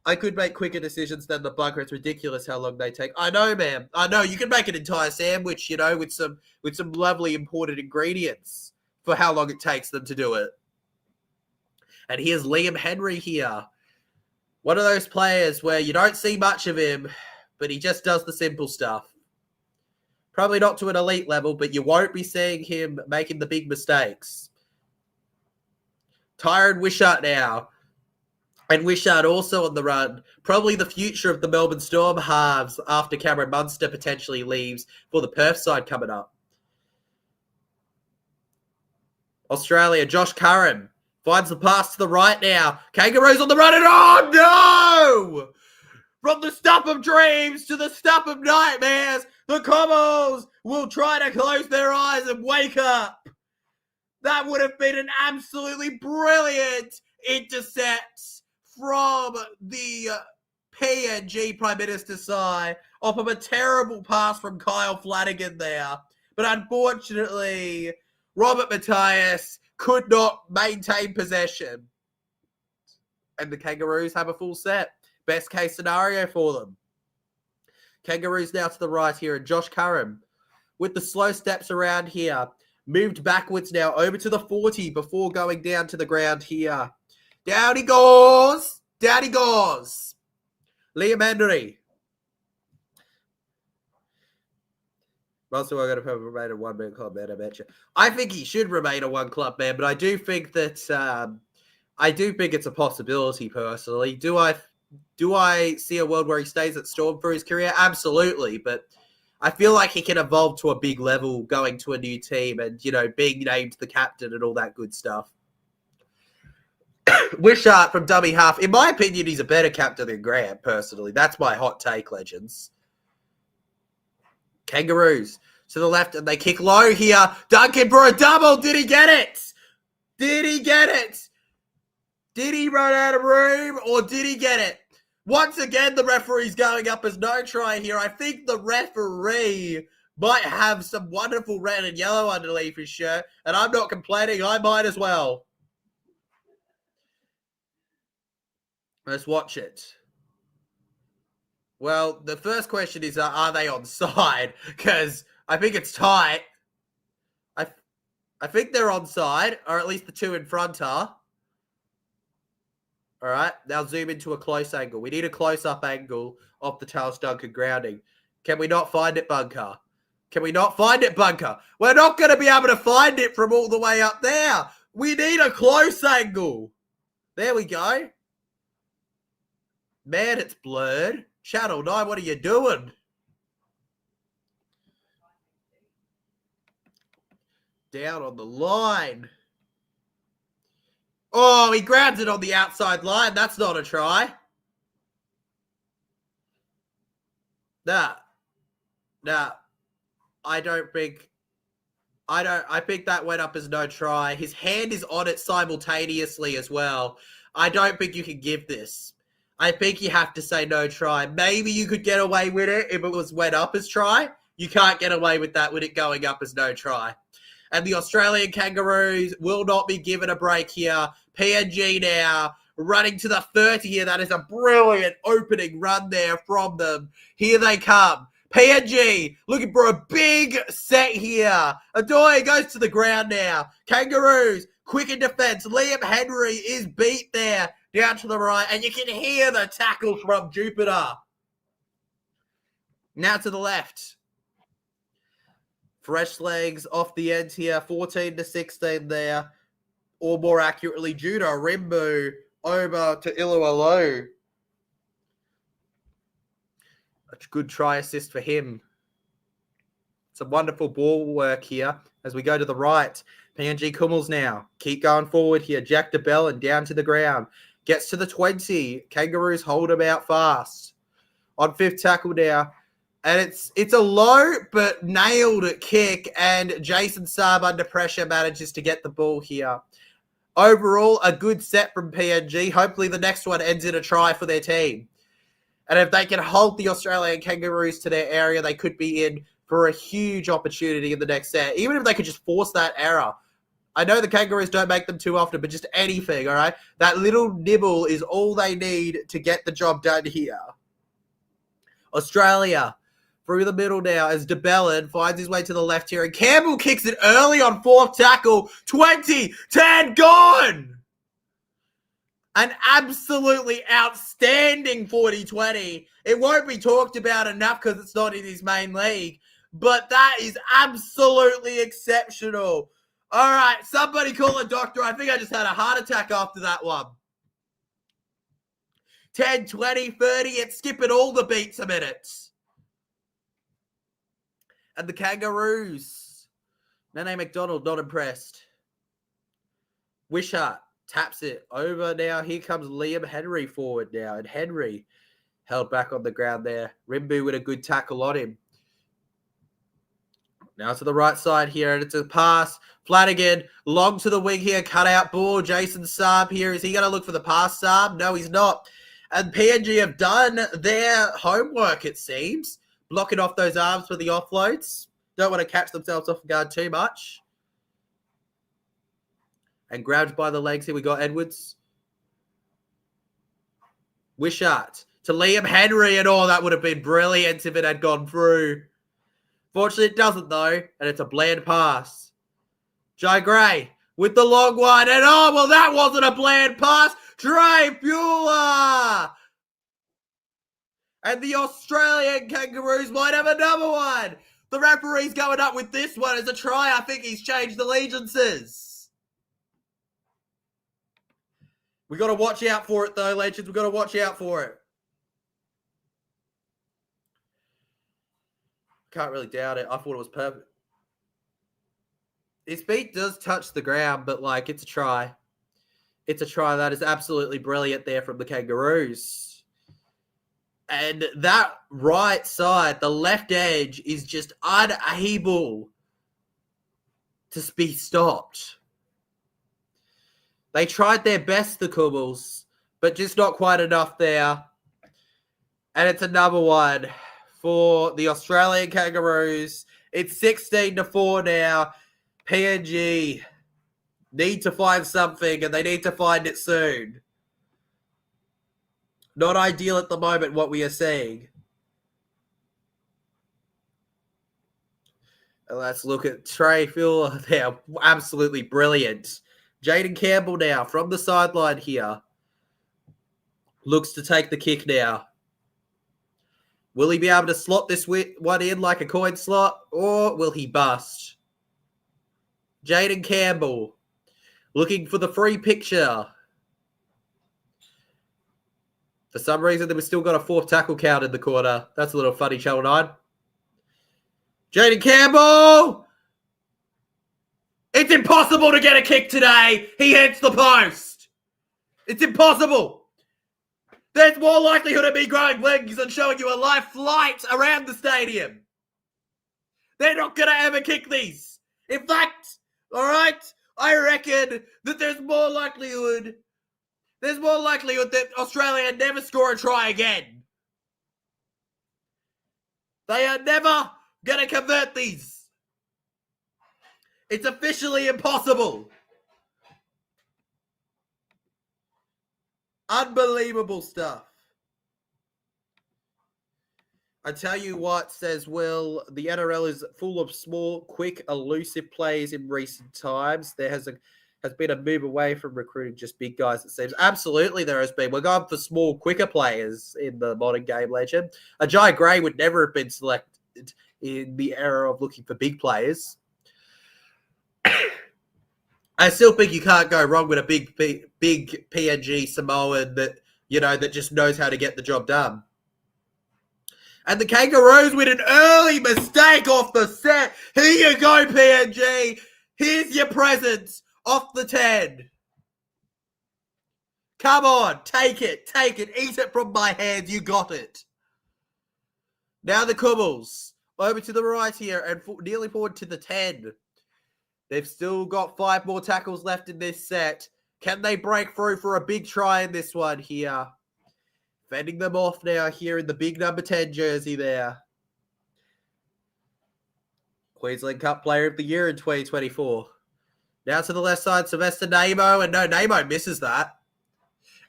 I could make quicker decisions than the bunker. It's ridiculous how long they take. I know, man. I know. You can make an entire sandwich, you know, with some lovely imported ingredients for how long it takes them to do it. And here's Liam Henry here. One of those players where you don't see much of him, but he just does the simple stuff. Probably not to an elite level, but you won't be seeing him making the big mistakes. Tyron Wishart now. And Wishart also on the run. Probably the future of the Melbourne Storm halves after Cameron Munster potentially leaves for the Perth side coming up. Australia, Josh Curran finds the pass to the right now. Kangaroos on the run and oh no! From the stuff of dreams to the stuff of nightmares, the Commos will try to close their eyes and wake up. That would have been an absolutely brilliant intercept from the PNG Prime Minister's side off of a terrible pass from Kyle Flanagan there. But unfortunately, Robert Matthias could not maintain possession. And the Kangaroos have a full set. Best case scenario for them. Kangaroos now to the right here, and Josh Curran with the slow steps around here. Moved backwards now over to the 40 before going down to the ground here. Down he goes. Down he goes. Liam Henry. Also, I'm going to remain a one-man club man, I bet you. I think he should remain a one-club man, but I do think that it's a possibility personally. Do I see a world where he stays at Storm for his career? Absolutely, but I feel like he can evolve to a big level going to a new team and, being named the captain and all that good stuff. Wishart from dummy half. In my opinion, he's a better captain than Grant, personally. That's my hot take, legends. Kangaroos to the left, and they kick low here. Duncan for a double. Did he get it? Did he get it? Did he run out of room, or did he get it? Once again, the referee's going up as no try here. I think the referee might have some wonderful red and yellow underneath his shirt, and I'm not complaining. I might as well. Let's watch it. Well, the first question is, are they onside? Because I think it's tight. I think they're onside, or at least the two in front are. All right, now zoom into a close angle. We need a close-up angle of the Talis Duncan grounding. Can we not find it, Bunker? Can we not find it, Bunker? We're not going to be able to find it from all the way up there. We need a close angle. There we go. Man, it's blurred. Channel 9, what are you doing? Down on the line. Oh, he grabs it on the outside line. That's not a try. Nah. I think that went up as no try. His hand is on it simultaneously as well. I don't think you can give this. I think you have to say no try. Maybe you could get away with it if it went up as try. You can't get away with that with it going up as no try. And the Australian Kangaroos will not be given a break here. PNG now running to the 30 here. That is a brilliant opening run there from them. Here they come. PNG looking for a big set here. Adoy goes to the ground now. Kangaroos, quick in defense. Liam Henry is beat there down to the right. And you can hear the tackles from Jupiter. Now to the left. Fresh legs off the end here. 14-16 there. Or more accurately, Judah Rimbu over to Ilualo. A good try assist for him. Some wonderful ball work here as we go to the right. PNG Kummels now. Keep going forward here. Jack DeBellin down to the ground. Gets to the 20. Kangaroos hold him out fast. On fifth tackle now. And it's a low but nailed kick. And Jason Saab under pressure manages to get the ball here. Overall, a good set from PNG. Hopefully the next one ends in a try for their team. And if they can hold the Australian Kangaroos to their area, they could be in for a huge opportunity in the next set. Even if they could just force that error. I know the Kangaroos don't make them too often, but just anything, all right? That little nibble is all they need to get the job done here. Australia through the middle now as DeBellin finds his way to the left here. And Campbell kicks it early on fourth tackle. 20, 10, gone! An absolutely outstanding 40-20. It won't be talked about enough because it's not in his main league. but that is absolutely exceptional. All right, somebody call a doctor. I think I just had a heart attack after that one. 10, 20, 30, it's skipping all the beats a minute. And the Kangaroos. Nene McDonald, not impressed. Wishart taps it over now. Here comes Liam Henry forward now. And Henry held back on the ground there. Rimbu with a good tackle on him. Now to the right side here, and it's a pass. Flanagan, long to the wing here, cut out ball. Jason Saab here. Is he going to look for the pass, Saab? No, he's not. And PNG have done their homework, it seems. Blocking off those arms for the offloads. Don't want to catch themselves off guard too much. And grabbed by the legs here, we got Edwards. Wishart to Liam Henry, and all that would have been brilliant if it had gone through. Fortunately, it doesn't, though, and it's a bland pass. Jai Gray with the long one, and oh, well, that wasn't a bland pass. Trey Bueller! And the Australian Kangaroos might have another one. The referee's going up with this one as a try. I think he's changed allegiances. We got to watch out for it, though, legends. We've got to watch out for it. Can't really doubt it. I thought it was perfect. His feet does touch the ground, but, like, it's a try. It's a try. That is absolutely brilliant there from the Kangaroos. And that right side, the left edge, is just unable to be stopped. They tried their best, the Cubbles, but just not quite enough there. And it's another one for the Australian Kangaroos. It's 16-4 now. PNG need to find something, and they need to find it soon. Not ideal at the moment, what we are seeing. And let's look at Trey Phil. They're absolutely brilliant. Jaden Campbell now from the sideline here. Looks to take the kick now. Will he be able to slot this one in like a coin slot, or will he bust? Jaden Campbell looking for the free picture. For some reason, we've still got a fourth tackle count in the quarter. That's a little funny, Channel 9. Jaden Campbell! It's impossible to get a kick today. He hits the post. It's impossible. There's more likelihood of me growing legs and showing you a live flight around the stadium. They're not going to ever kick these. In fact, all right, I reckon that there's more likelihood that Australia never score a try again. They are never going to convert these. It's officially impossible. Unbelievable stuff. I tell you what, says Will, the NRL is full of small, quick, elusive players in recent times. There has been a move away from recruiting just big guys, it seems. Absolutely there has been. We're going for small, quicker players in the modern game, legend. A Jai Gray would never have been selected in the era of looking for big players. I still think you can't go wrong with a big PNG Samoan that just knows how to get the job done. And the Kangaroos with an early mistake off the set. Here you go, PNG. Here's your presents off the 10. Come on, take it, eat it from my hands. You got it. Now the Cubbles over to the right here and nearly forward to the 10. They've still got 5 more tackles left in this set. Can they break through for a big try in this one here? Fending them off now here in the big number 10 jersey there. Queensland Cup Player of the Year in 2024. Now to the left side, Sylvester Namo. And no, Namo misses that.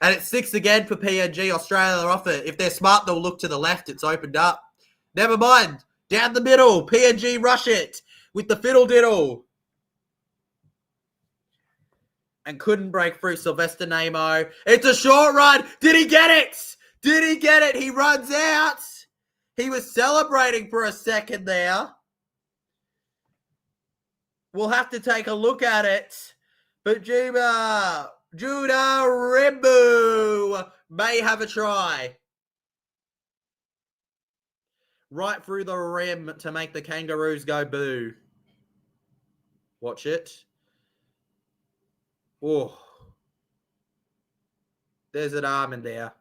And it's 6 again for PNG. Australia off it. If they're smart, they'll look to the left. It's opened up. Never mind. Down the middle. PNG rush it with the fiddle diddle. And couldn't break through Sylvester Namo. It's a short run. Did he get it? He runs out. He was celebrating for a second there. We'll have to take a look at it. But Judah Rimbu may have a try. Right through the rim to make the Kangaroos go boo. Watch it. Oh. There's an arm in there.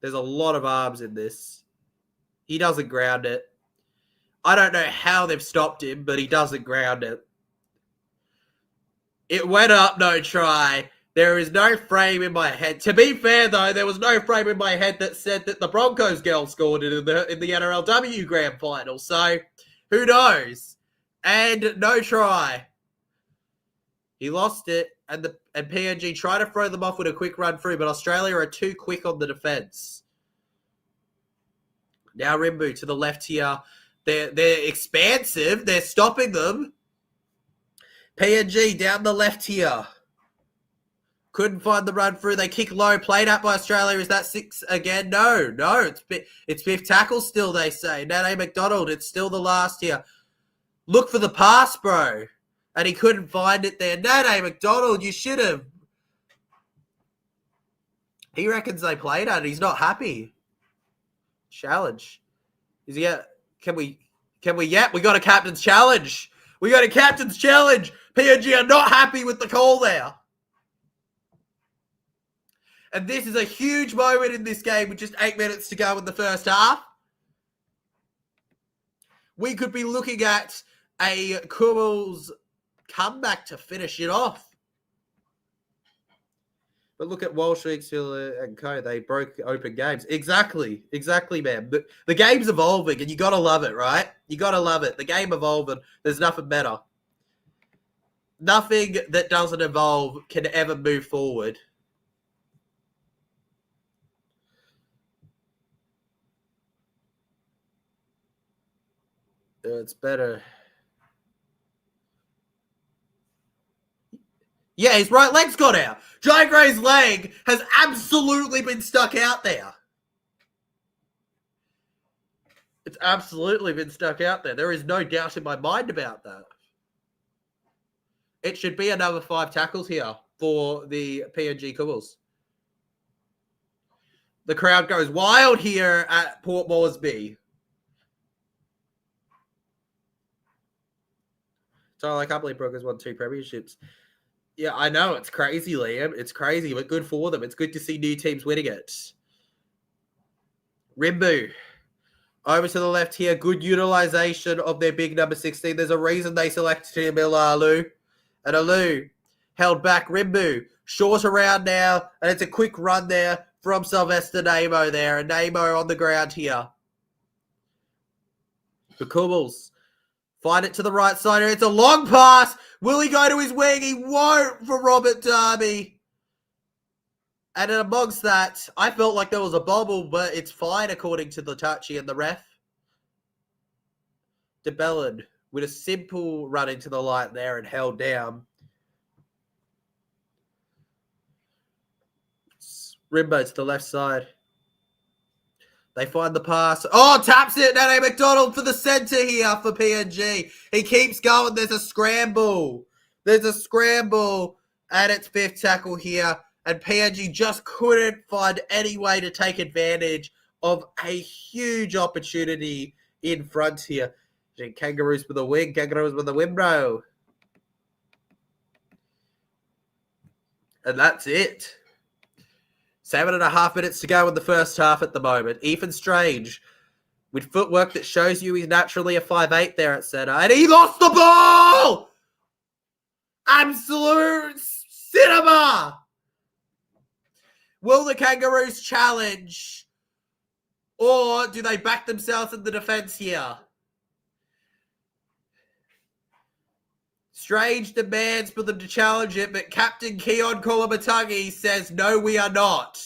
There's a lot of arms in this. He doesn't ground it. I don't know how they've stopped him, but he doesn't ground it. It went up, no try. There is no frame in my head. To be fair, though, there was no frame in my head that said that the Broncos girl scored it in the NRLW Grand Final. So, who knows? And no try. He lost it, and PNG tried to throw them off with a quick run through, but Australia are too quick on the defence. Now Rimbu to the left here. They're expansive. They're stopping them. PNG down the left here. Couldn't find the run through. They kick low. Played out by Australia. Is that 6 again? No. It's fifth tackle still, they say. Nane McDonald, it's still the last here. Look for the pass, bro. And he couldn't find it there. Nane McDonald, you should have. He reckons they played at it. He's not happy. Challenge. Is he at... Can we yet? We got a captain's challenge. We got a captain's challenge. PNG are not happy with the call there. And this is a huge moment in this game with just 8 minutes to go in the first half. We could be looking at a Kummels comeback to finish it off. But look at Walsh, Hill, and Kayo. They broke open games. Exactly, man. The game's evolving, and you got to love it, right? You got to love it. The game evolving. There's nothing better. Nothing that doesn't evolve can ever move forward. It's better. Yeah, his right leg's got out. Jai Gray's leg has absolutely been stuck out there. It's absolutely been stuck out there. There is no doubt in my mind about that. It should be another 5 tackles here for the PNG Kummels. The crowd goes wild here at Port Moresby. So I can't believe Broncos won 2 premierships. Yeah, I know. It's crazy, Liam. It's crazy, but good for them. It's good to see new teams winning it. Rimbu. Over to the left here. Good utilization of their big number 16. There's a reason they selected him, Alu. And Alu held back Rimbu. Short around now. And it's a quick run there from Sylvester Namo there. And Namo on the ground here. The Kummels. Find it to the right side. It's a long pass. Will he go to his wing? He won't for Robert Darby. And amongst that, I felt like there was a bobble, but it's fine according to the touchy and the ref. DeBellin with a simple run into the light there and held down. Rimbo to the left side. They find the pass. Oh, taps it. Nane McDonald for the centre here for PNG. He keeps going. There's a scramble. And it's 5th tackle here. And PNG just couldn't find any way to take advantage of a huge opportunity in front here. Kangaroos with a win. Kangaroos with a win, bro. And that's it. 7.5 minutes to go in the first half at the moment. Ethan Strange with footwork that shows you he's naturally a 5'8" there at centre. And he lost the ball! Absolute cinema! Will the Kangaroos challenge? Or do they back themselves in the defence here? Strange demands for them to challenge it, but Captain Keon Kolomatangi says, no, we are not.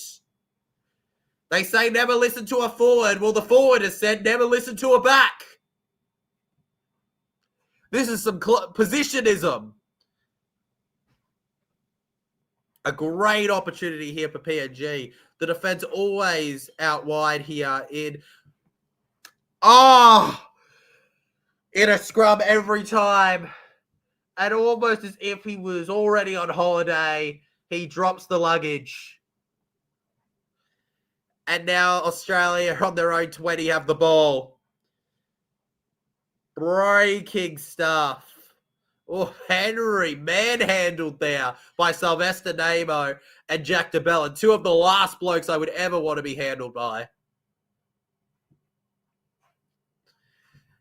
They say never listen to a forward. Well, the forward has said never listen to a back. This is some positionism. A great opportunity here for PNG. The defense always out wide here in... Oh! in a scrum every time. And almost as if he was already on holiday, he drops the luggage. And now Australia on their own 20 have the ball. Breaking stuff. Oh, Henry manhandled there by Sylvester Namo and Jack DeBellin, two of the last blokes I would ever want to be handled by.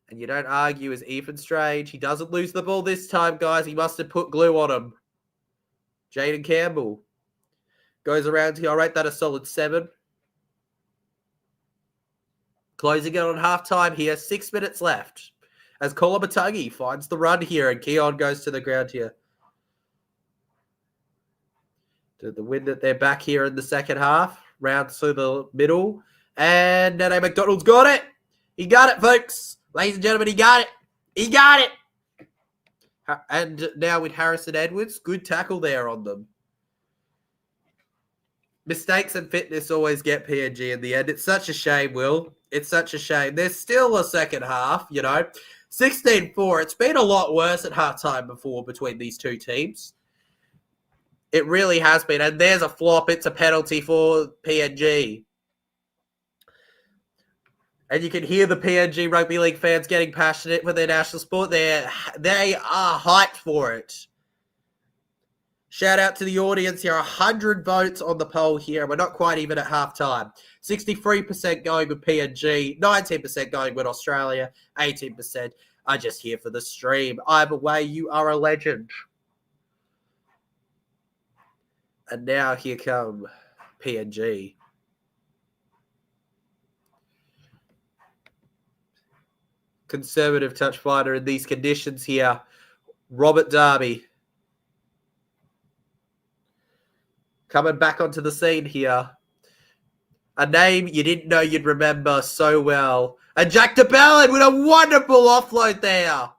And you don't argue as Ethan Strange. He doesn't lose the ball this time, guys. He must have put glue on him. Jaden Campbell goes around here. I'll rate that a solid 7. Closing it on halftime here. 6 minutes left. As Kolomatangi finds the run here and Keon goes to the ground here. To the win that they're back here in the second half. Round through the middle. And Nene McDonald's got it. He got it, folks. Ladies and gentlemen, he got it. He got it. And now with Harrison Edwards, good tackle there on them. Mistakes and fitness always get PNG in the end. It's such a shame, Will. It's such a shame. There's still a second half, 16-4. It's been a lot worse at halftime before between these two teams. It really has been. And there's a flop. It's a penalty for PNG. And you can hear the PNG Rugby League fans getting passionate with their national sport. They are hyped for it. Shout out to the audience here. 100 votes on the poll here. We're not quite even at halftime. 63% going with PNG. 19% going with Australia. 18% are just here for the stream. Either way, you are a legend. And now here come PNG. Conservative touch fighter in these conditions here. Robert Darby. Coming back onto the scene here. A name you didn't know you'd remember so well. And Jack DeBellin with a wonderful offload there.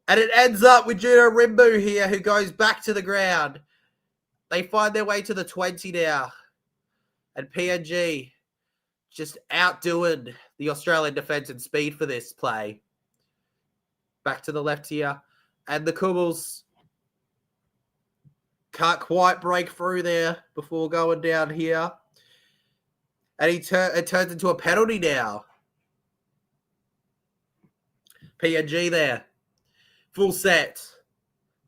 And it ends up with Judo Rimbu here, who goes back to the ground. They find their way to the 20 now. And PNG just outdoing the Australian defence in speed for this play. Back to the left here. And the Kubbles can't quite break through there before going down here. And it turns into a penalty now. PNG there. Full set.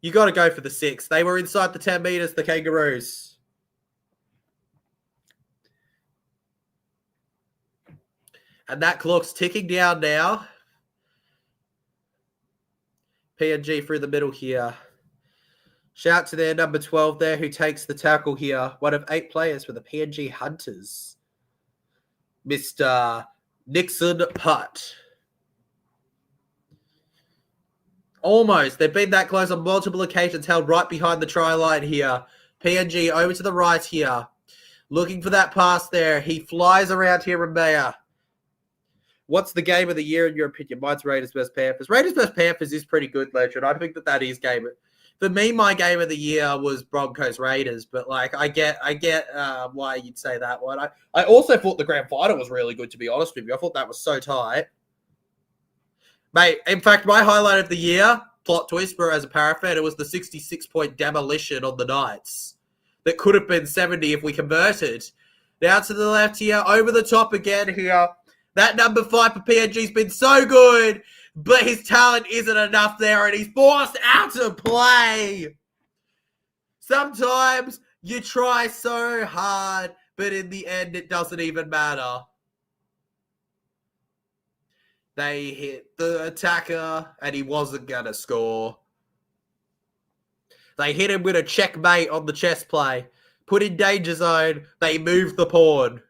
You got to go for the 6. They were inside the 10 metres, the Kangaroos. And that clock's ticking down now. PNG through the middle here. Shout to their number 12 there who takes the tackle here. One of 8 players for the PNG Hunters. Mr. Nixon Putt. Almost. They've been that close on multiple occasions, held right behind the try line here. PNG over to the right here. Looking for that pass there. He flies around here, Rambea. What's the game of the year in your opinion? Mine's Raiders vs Panthers. Raiders vs Panthers is pretty good, Legend. I think that is game. For me, my game of the year was Broncos Raiders, but I get why you'd say that one. I also thought the grand final was really good, to be honest with you. I thought that was so tight. Mate, in fact, my highlight of the year, plot twist, but as a Para fan, it was the 66-point demolition on the Knights. That could have been 70 if we converted. Now to the left here, over the top again here. That number 5 for PNG's been so good, but his talent isn't enough there, and he's forced out of play. Sometimes you try so hard, but in the end, it doesn't even matter. They hit the attacker, and he wasn't going to score. They hit him with a checkmate on the chess play. Put in danger zone, they move the pawn.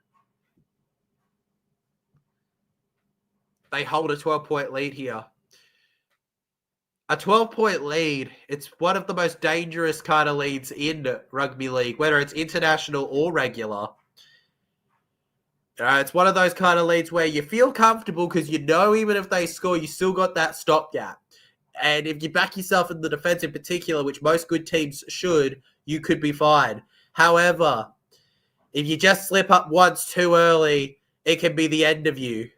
They hold a 12-point lead here. A 12-point lead, it's one of the most dangerous kind of leads in rugby league, whether it's international or regular. It's one of those kind of leads where you feel comfortable because you know even if they score, you still got that stopgap. And if you back yourself in the defense in particular, which most good teams should, you could be fine. However, if you just slip up once too early, it can be the end of you.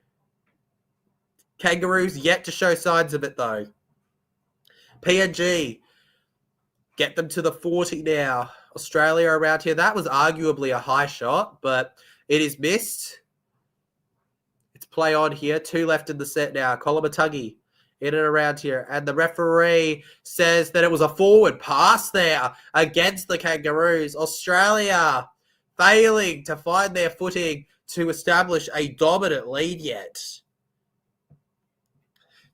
Kangaroos yet to show signs of it, though. PNG, get them to the 40 now. Australia around here. That was arguably a high shot, but it is missed. It's play on here. 2 left in the set now. Kolomatangi in and around here. And the referee says that it was a forward pass there against the Kangaroos. Australia failing to find their footing to establish a dominant lead yet.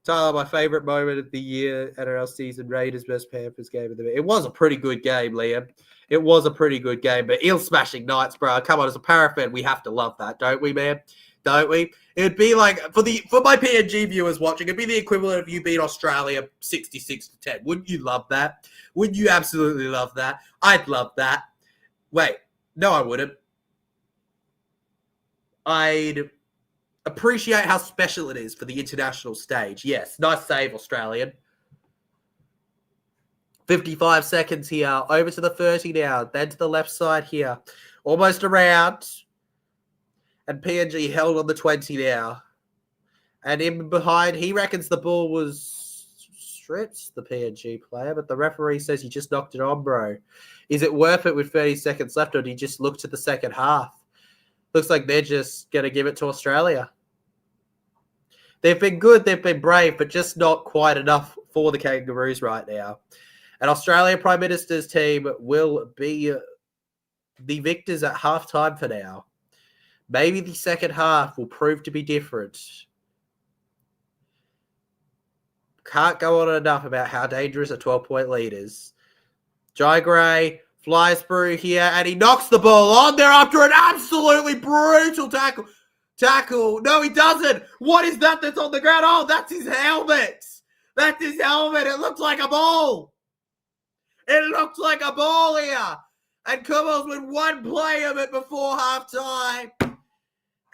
Tyler, my favourite moment of the year, NRL season, Raiders vs Panthers game of the year. It was a pretty good game, Liam. It was a pretty good game, but eel-smashing nights, bro. Come on, as a Para fan, we have to love that, don't we, man? Don't we? It would be like, for my PNG viewers watching, it'd be the equivalent of you beat Australia 66-10. Wouldn't you love that? Wouldn't you absolutely love that? I'd love that. Wait, no, I wouldn't. I'd appreciate how special it is for the international stage. Yes, nice save, Australian. 55 seconds here. Over to the 30 now. Then to the left side here. Almost around. And PNG held on the 20 now. And in behind, he reckons the ball was stripped, the PNG player, but the referee says he just knocked it on, bro. Is it worth it with 30 seconds left, or do you just look to the second half? Looks like they're just going to give it to Australia. They've been good, they've been brave, but just not quite enough for the Kangaroos right now. And Australia Prime Minister's team will be the victors at halftime for now. Maybe the second half will prove to be different. Can't go on enough about how dangerous a 12-point lead is. Jai Gray flies through here, and he knocks the ball on there after an absolutely brutal tackle. No, he doesn't. What is that that's on the ground? Oh, that's his helmet. That's his helmet. It looks like a ball. It looks like a ball here. And Cobbles with one play of it before halftime.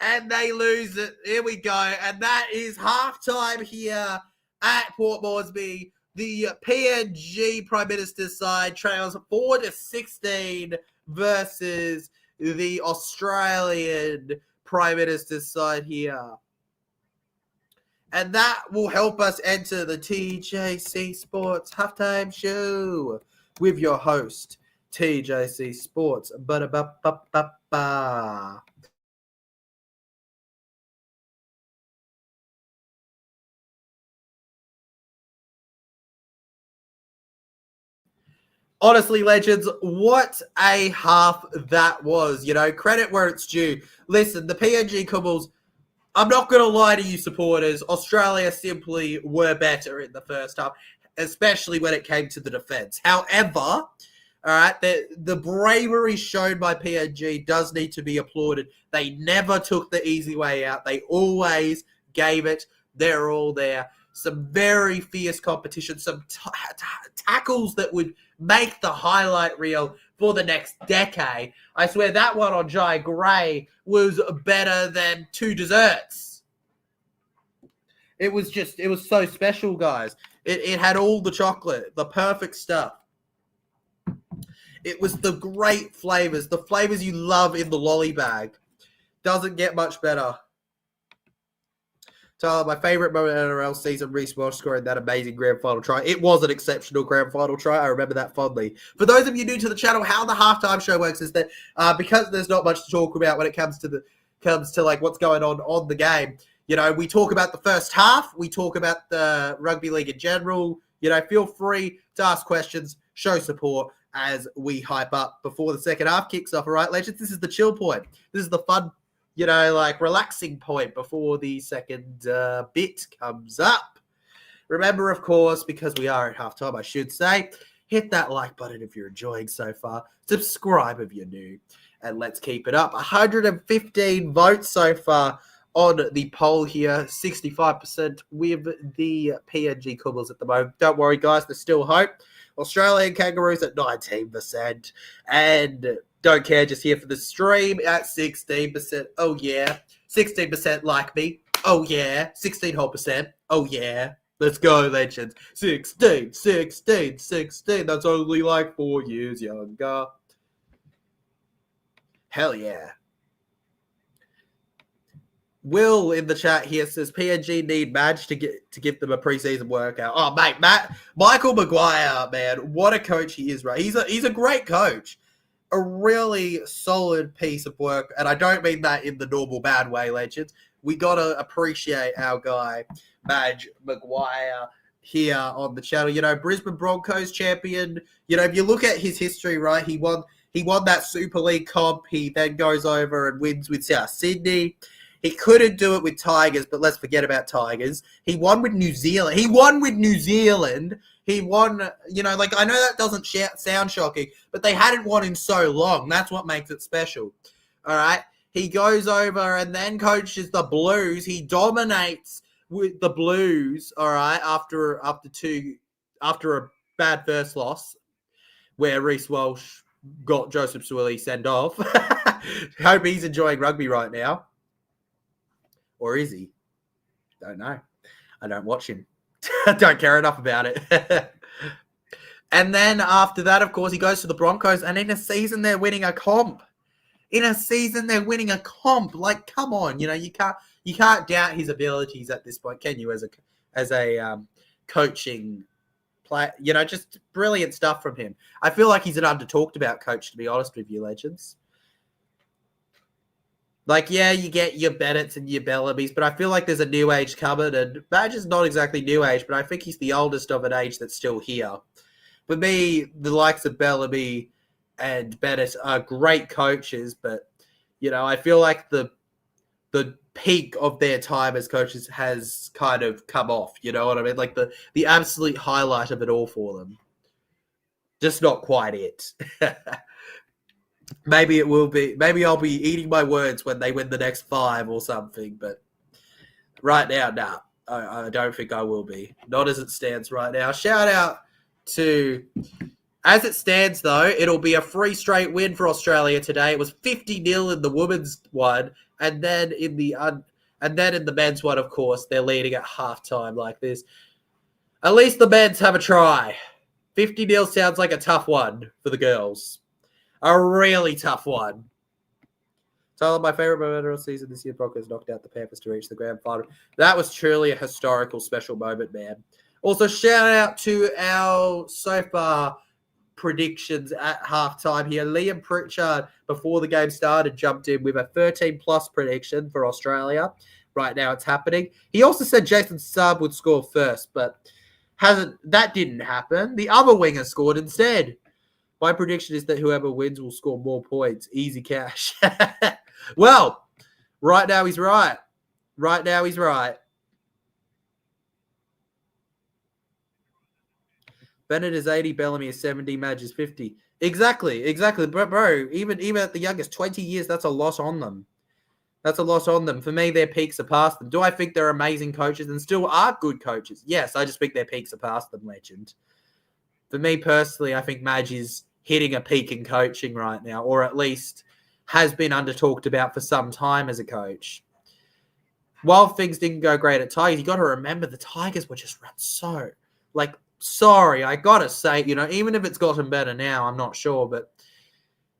And they lose it. Here we go. And that is halftime here at Port Moresby. The PNG Prime Minister's side trails 4-16 versus the Australian Prime Minister's side here. And that will help us enter the TJC Sports halftime show with your host, TJC Sports. Ba-da-ba-ba-ba-ba. Honestly, legends, what a half that was. You know, credit where it's due. Listen, the PNG Cobbles, I'm not going to lie to you supporters. Australia simply were better in the first half, especially when it came to the defense. However, all right, the bravery shown by PNG does need to be applauded. They never took the easy way out. They always gave it. They're all there. Some very fierce competition, some tackles that would make the highlight reel for the next decade. I swear that one on Jai Gray was better than 2 desserts. It was so special, guys. It had all the chocolate, the perfect stuff. It was the great flavors, the flavors you love in the lolly bag. Doesn't get much better. Tyler, my favorite moment in NRL season, Reece Walsh scoring that amazing grand final try. It was an exceptional grand final try. I remember that fondly. For those of you new to the channel, how the halftime show works is that because there's not much to talk about when it comes to like what's going on the game. You know, we talk about the first half. We talk about the rugby league in general. You know, feel free to ask questions, show support as we hype up before the second half kicks off. All right, legends, this is the chill point. This is the fun, you know, like relaxing point before the second bit comes up. Remember, of course, because we are at halftime, I should say, hit that like button if you're enjoying so far. Subscribe if you're new. And let's keep it up. 115 votes so far on the poll here. 65% with the PNG Cobbles at the moment. Don't worry, guys. There's still hope. Australian Kangaroos at 19%. And don't care, just here for the stream at 16%. Oh, yeah. 16% like me. Oh, yeah. 16 whole percent. Oh, yeah. Let's go, legends. 16. That's only like 4 years younger. Hell yeah. Will in the chat here says PNG need Madge to give them a preseason workout. Oh mate, Michael Maguire, man, what a coach he is, right? He's a great coach. A really solid piece of work, and I don't mean that in the normal bad way, legends. We gotta appreciate our guy, Madge Maguire, here on the channel. You know, Brisbane Broncos champion. You know, if you look at his history, right, he won that Super League comp. He then goes over and wins with South Sydney. He couldn't do it with Tigers, but let's forget about Tigers. He won with New Zealand. He won, you know, like I know that doesn't sound shocking, but they hadn't won in so long. That's what makes it special. All right. He goes over and then coaches the Blues. He dominates with the Blues, all right, after a bad first loss where Reece Walsh got Joseph Suwili sent off. Hope he's enjoying rugby right now. Or is he? Don't know. I don't watch him. I don't care enough about it. And then after that, of course, he goes to the Broncos, and in a season they're winning a comp. Like, come on, you know, you can't doubt his abilities at this point, can you? As a coaching player, you know, just brilliant stuff from him. I feel like he's an under-talked about coach, to be honest with you, legends. Like, yeah, you get your Bennett's and your Bellamy's, but I feel like there's a new age coming, and Badge is not exactly new age, but I think he's the oldest of an age that's still here. For me, the likes of Bellamy and Bennett are great coaches, but, you know, I feel like the peak of their time as coaches has kind of come off, you know what I mean? Like, the absolute highlight of it all for them. Just not quite it. Maybe it will be. Maybe I'll be eating my words when they win the next 5 or something. But right now, nah, I don't think I will be. Not as it stands right now. Shout out to, as it stands though, it'll be a 3 straight win for Australia today. It was 50-0 in the women's one, and then in the men's one, of course, they're leading at halftime like this. At least the men's have a try. 50-0 sounds like a tough one for the girls. A really tough one. Tyler, my favorite moment of the season this year, Broncos knocked out the Panthers to reach the grand final. That was truly a historical, special moment, man. Also, shout out to our so far predictions at halftime here. Liam Pritchard, before the game started, jumped in with a 13-plus prediction for Australia. Right now, it's happening. He also said Jason Saab would score first, but that didn't happen. The other winger scored instead. My prediction is that whoever wins will score more points. Easy cash. Well, right now he's right. Bennett is 80, Bellamy is 70, Madge is 50. Exactly. But bro, even at the youngest, 20 years, that's a loss on them. For me, their peaks are past them. Do I think they're amazing coaches and still are good coaches? Yes, I just think their peaks are past them, legend. For me personally, I think Madge is hitting a peak in coaching right now, or at least has been under-talked about for some time as a coach. While things didn't go great at Tigers, you got to remember the Tigers were just run so, like, sorry, I got to say, you know, even if it's gotten better now, I'm not sure, but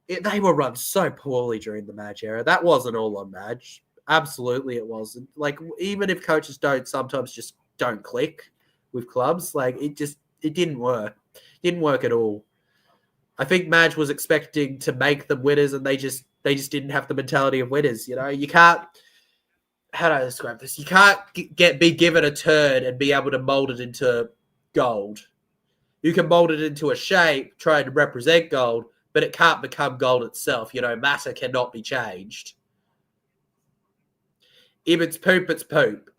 they were run so poorly during the Madge era. That wasn't all on Madge. Absolutely it wasn't. Like, even if coaches sometimes just don't click with clubs, like, it didn't work. Didn't work at all. I think Madge was expecting to make them winners, and they just didn't have the mentality of winners. You know, you can't. How do I describe this? You can't be given a turd and be able to mold it into gold. You can mold it into a shape, trying to represent gold, but it can't become gold itself. You know, matter cannot be changed. If it's poop, it's poop.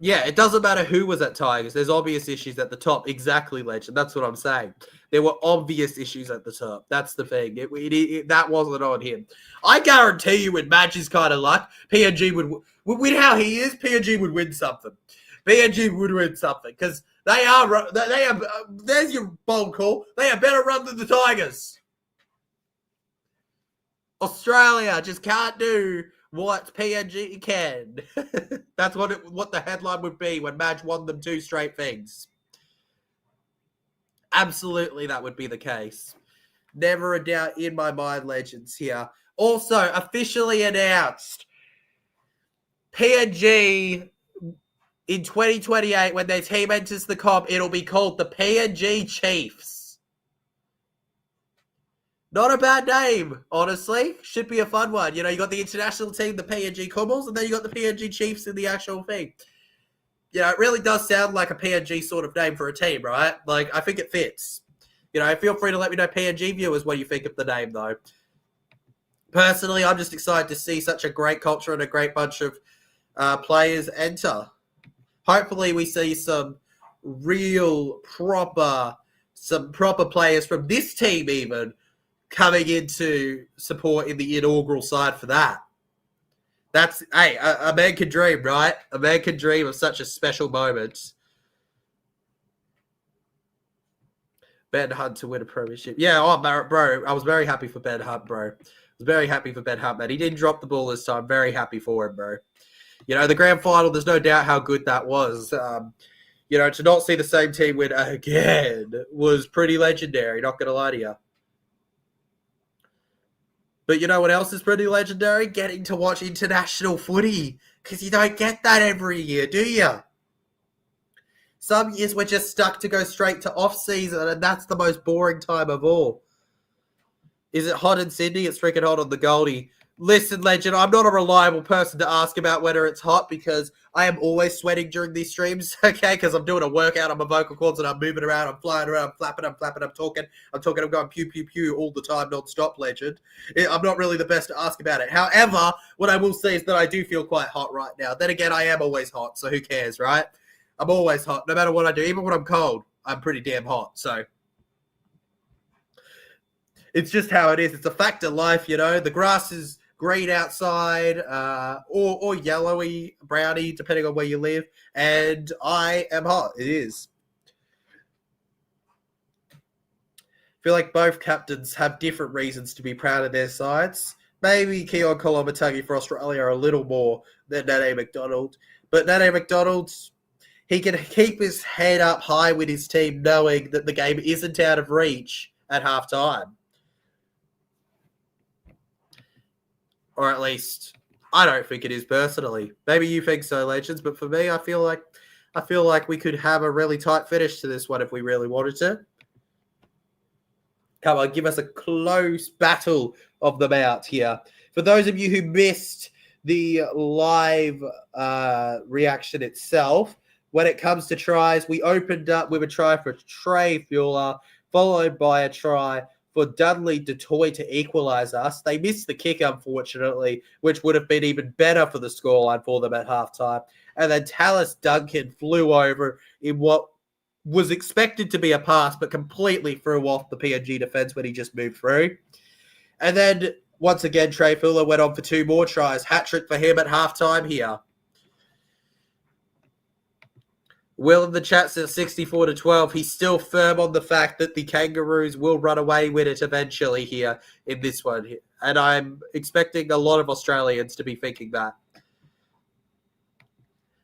Yeah, it doesn't matter who was at Tigers. There's obvious issues at the top. Exactly, legend. That's what I'm saying. There were obvious issues at the top. That's the thing. That wasn't on him. I guarantee you, with Madge's kind of luck, PNG would win how he is. PNG would win something. PNG would win something because they are. There's your bold call. They are better run than the Tigers. Australia just can't do what PNG can. That's what the headline would be when Madge won them 2 straight things. Absolutely, that would be the case. Never a doubt in my mind, legends here. Also, officially announced, PNG in 2028, when their team enters the comp, it'll be called the PNG Chiefs. Not a bad name, honestly. Should be a fun one. You know, you got the international team, the PNG Kummels, and then you got the PNG Chiefs in the actual thing. You know, it really does sound like a PNG sort of name for a team, right? Like, I think it fits. You know, feel free to let me know, PNG viewers, what you think of the name, though. Personally, I'm just excited to see such a great culture and a great bunch of players enter. Hopefully, we see some proper players from this team even coming into support in the inaugural side for that. That's, hey, a man can dream, right? A man can dream of such a special moment. Ben Hunt to win a premiership. Yeah, bro, I was very happy for Ben Hunt, bro. I was very happy for Ben Hunt, man. He didn't drop the ball this time. Very happy for him, bro. You know, the grand final, there's no doubt how good that was. You know, to not see the same team win again was pretty legendary, not going to lie to you. But you know what else is pretty legendary? Getting to watch international footy. Because you don't get that every year, do you? Some years we're just stuck to go straight to off-season, and that's the most boring time of all. Is it hot in Sydney? It's freaking hot on the Goldie. Listen, legend, I'm not a reliable person to ask about whether it's hot because I am always sweating during these streams, okay? Because I'm doing a workout on my vocal cords and I'm moving around, I'm flying around, I'm flapping, I'm talking, I'm going pew, pew, pew all the time, non-stop, legend. I'm not really the best to ask about it. However, what I will say is that I do feel quite hot right now. Then again, I am always hot, so who cares, right? I'm always hot, no matter what I do. Even when I'm cold, I'm pretty damn hot, so... It's just how it is. It's a fact of life, you know. The grass is green outside, or yellowy, browny, depending on where you live. And I am hot. It is. I feel like both captains have different reasons to be proud of their sides. Maybe Keon Kolomatagi for Australia are a little more than Nane McDonald. But Nane McDonald, he can keep his head up high with his team knowing that the game isn't out of reach at halftime. Or at least, I don't think it is personally. Maybe you think so, legends, but for me, I feel like we could have a really tight finish to this one if we really wanted to. Come on, give us a close battle of them out here. For those of you who missed the live reaction itself, when it comes to tries, we opened up with a try for Trey Fuller, followed by a try for Dudley DeToy to equalise us. They missed the kick, unfortunately, which would have been even better for the scoreline for them at halftime. And then Tallis Duncan flew over in what was expected to be a pass, but completely threw off the PNG defence when he just moved through. And then, once again, Trey Fuller went on for 2 more tries. Hat-trick for him at halftime here. Will in the chat says 64-12. He's still firm on the fact that the Kangaroos will run away with it eventually here in this one. And I'm expecting a lot of Australians to be thinking that.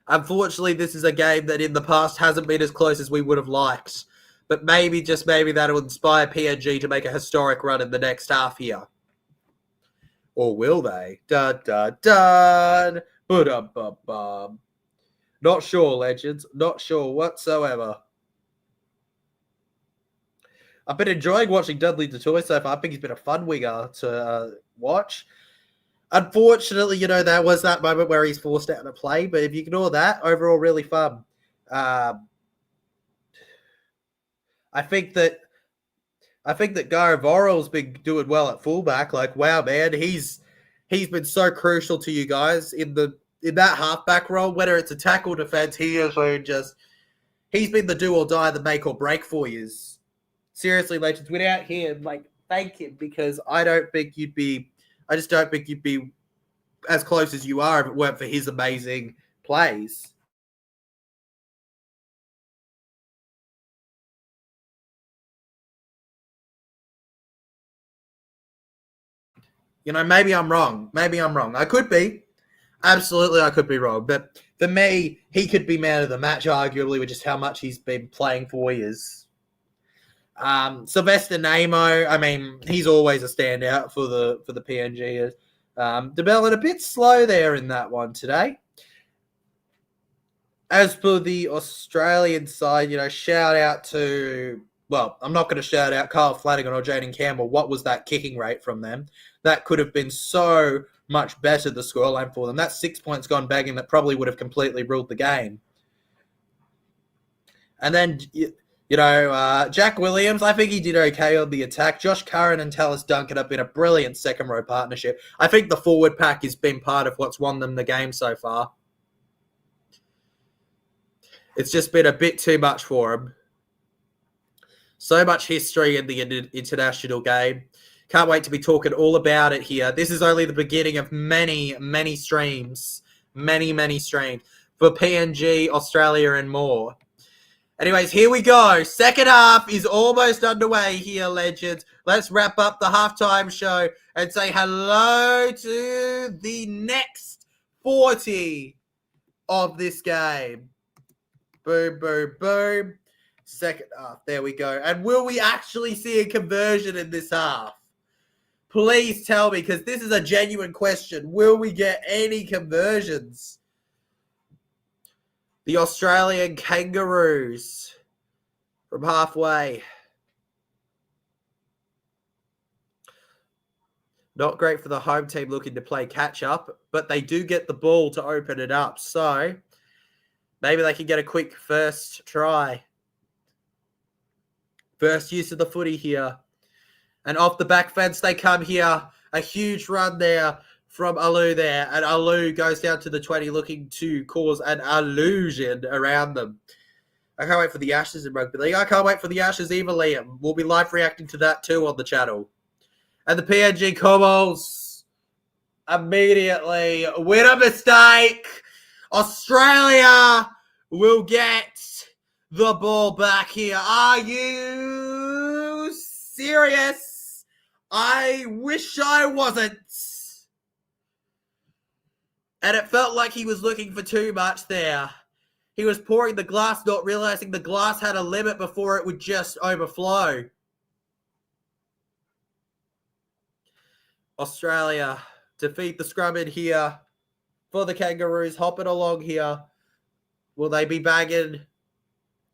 Unfortunately, this is a game that in the past hasn't been as close as we would have liked. But maybe, just maybe, that'll inspire PNG to make a historic run in the next half here. Or will they? Dun, dun, dun. Ba-dum-bum-bum. Not sure, legends. Not sure whatsoever. I've been enjoying watching Dudley DeToy so far. I think he's been a fun winger to watch. Unfortunately, you know, there was that moment where he's forced out of play, but if you ignore that, overall really fun. I think that Guy Vorrell's been doing well at fullback. Like, wow, man, he's been so crucial to you guys in that halfback role, whether it's attack or defense. He's been the do or die, the make or break for you. Seriously, legends, without him, like, thank him, because I just don't think you'd be as close as you are if it weren't for his amazing plays. You know, maybe I'm wrong. I could be. Absolutely, I could be wrong. But for me, he could be man of the match, arguably, with just how much he's been playing for years. Sylvester Namo, I mean, he's always a standout for the PNG. DeBellin a bit slow there in that one today. As for the Australian side, shout out to, well, I'm not going to shout out Kyle Flanagan or Jaden Campbell. What was that kicking rate from them? That could have been so much better, the scoreline for them. That 6 points gone begging that probably would have completely ruled the game. And then, Jack Williams, I think he did okay on the attack. Josh Curran and Tallis Duncan have been a brilliant second row partnership. I think the forward pack has been part of what's won them the game so far. It's just been a bit too much for them. So much history in the international game. Can't wait to be talking all about it here. This is only the beginning of many, many streams. Many, many streams for PNG, Australia, and more. Anyways, here we go. Second half is almost underway here, legends. Let's wrap up the halftime show and say hello to the next 40 of this game. Boom, boom, boom. Second half. There we go. And will we actually see a conversion in this half? Please tell me, because this is a genuine question. Will we get any conversions? The Australian Kangaroos from halfway. Not great for the home team looking to play catch-up, but they do get the ball to open it up. So maybe they can get a quick first try. First use of the footy here. And off the back fence they come here. A huge run there from Alu there. And Alu goes down to the 20 looking to cause an illusion around them. I can't wait for the Ashes in Rugby League. I can't wait for the Ashes either, Liam. We'll be live reacting to that too on the channel. And the PNG Cobbles immediately win a mistake. Australia will get the ball back here. Are you serious? I wish I wasn't. And it felt like he was looking for too much there. He was pouring the glass, not realizing the glass had a limit before it would just overflow. Australia defeat the scrum in here for the Kangaroos. Hopping along here. Will they be bagging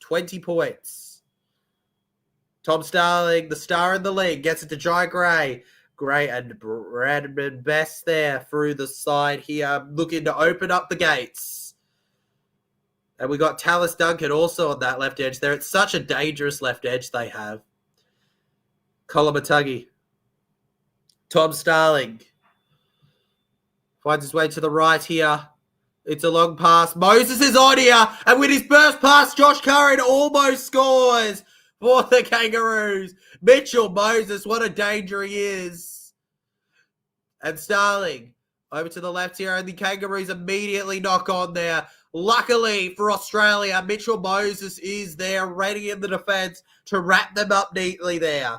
20 points? Tom Starling, the star in the league, gets it to Jai Gray. Gray and Bradman Best there through the side here, looking to open up the gates. And we got Tallis Duncan also on that left edge there. It's such a dangerous left edge they have. Kolomatagi. Tom Starling finds his way to the right here. It's a long pass. Moses is on here. And with his first pass, Josh Curran almost scores for the Kangaroos. Mitchell Moses, what a danger he is. And Starling over to the left here. And the Kangaroos immediately knock on there. Luckily for Australia, Mitchell Moses is there ready in the defense to wrap them up neatly there.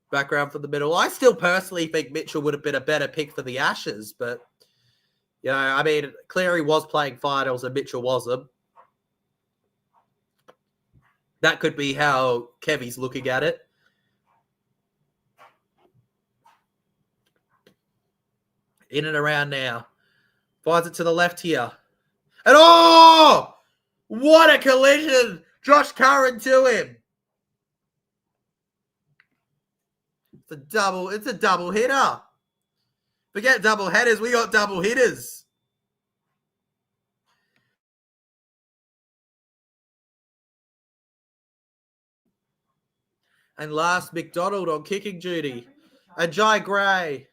Background from the middle. I still personally think Mitchell would have been a better pick for the Ashes, but I mean, Cleary was playing finals and Mitchell wasn't. That could be how Kevy's looking at it. In and around now. Finds it to the left here. And oh! What a collision! Josh Curran to him. It's a double hitter. Forget double headers, we got double hitters. And last, McDonald on kicking duty. And Jai Gray.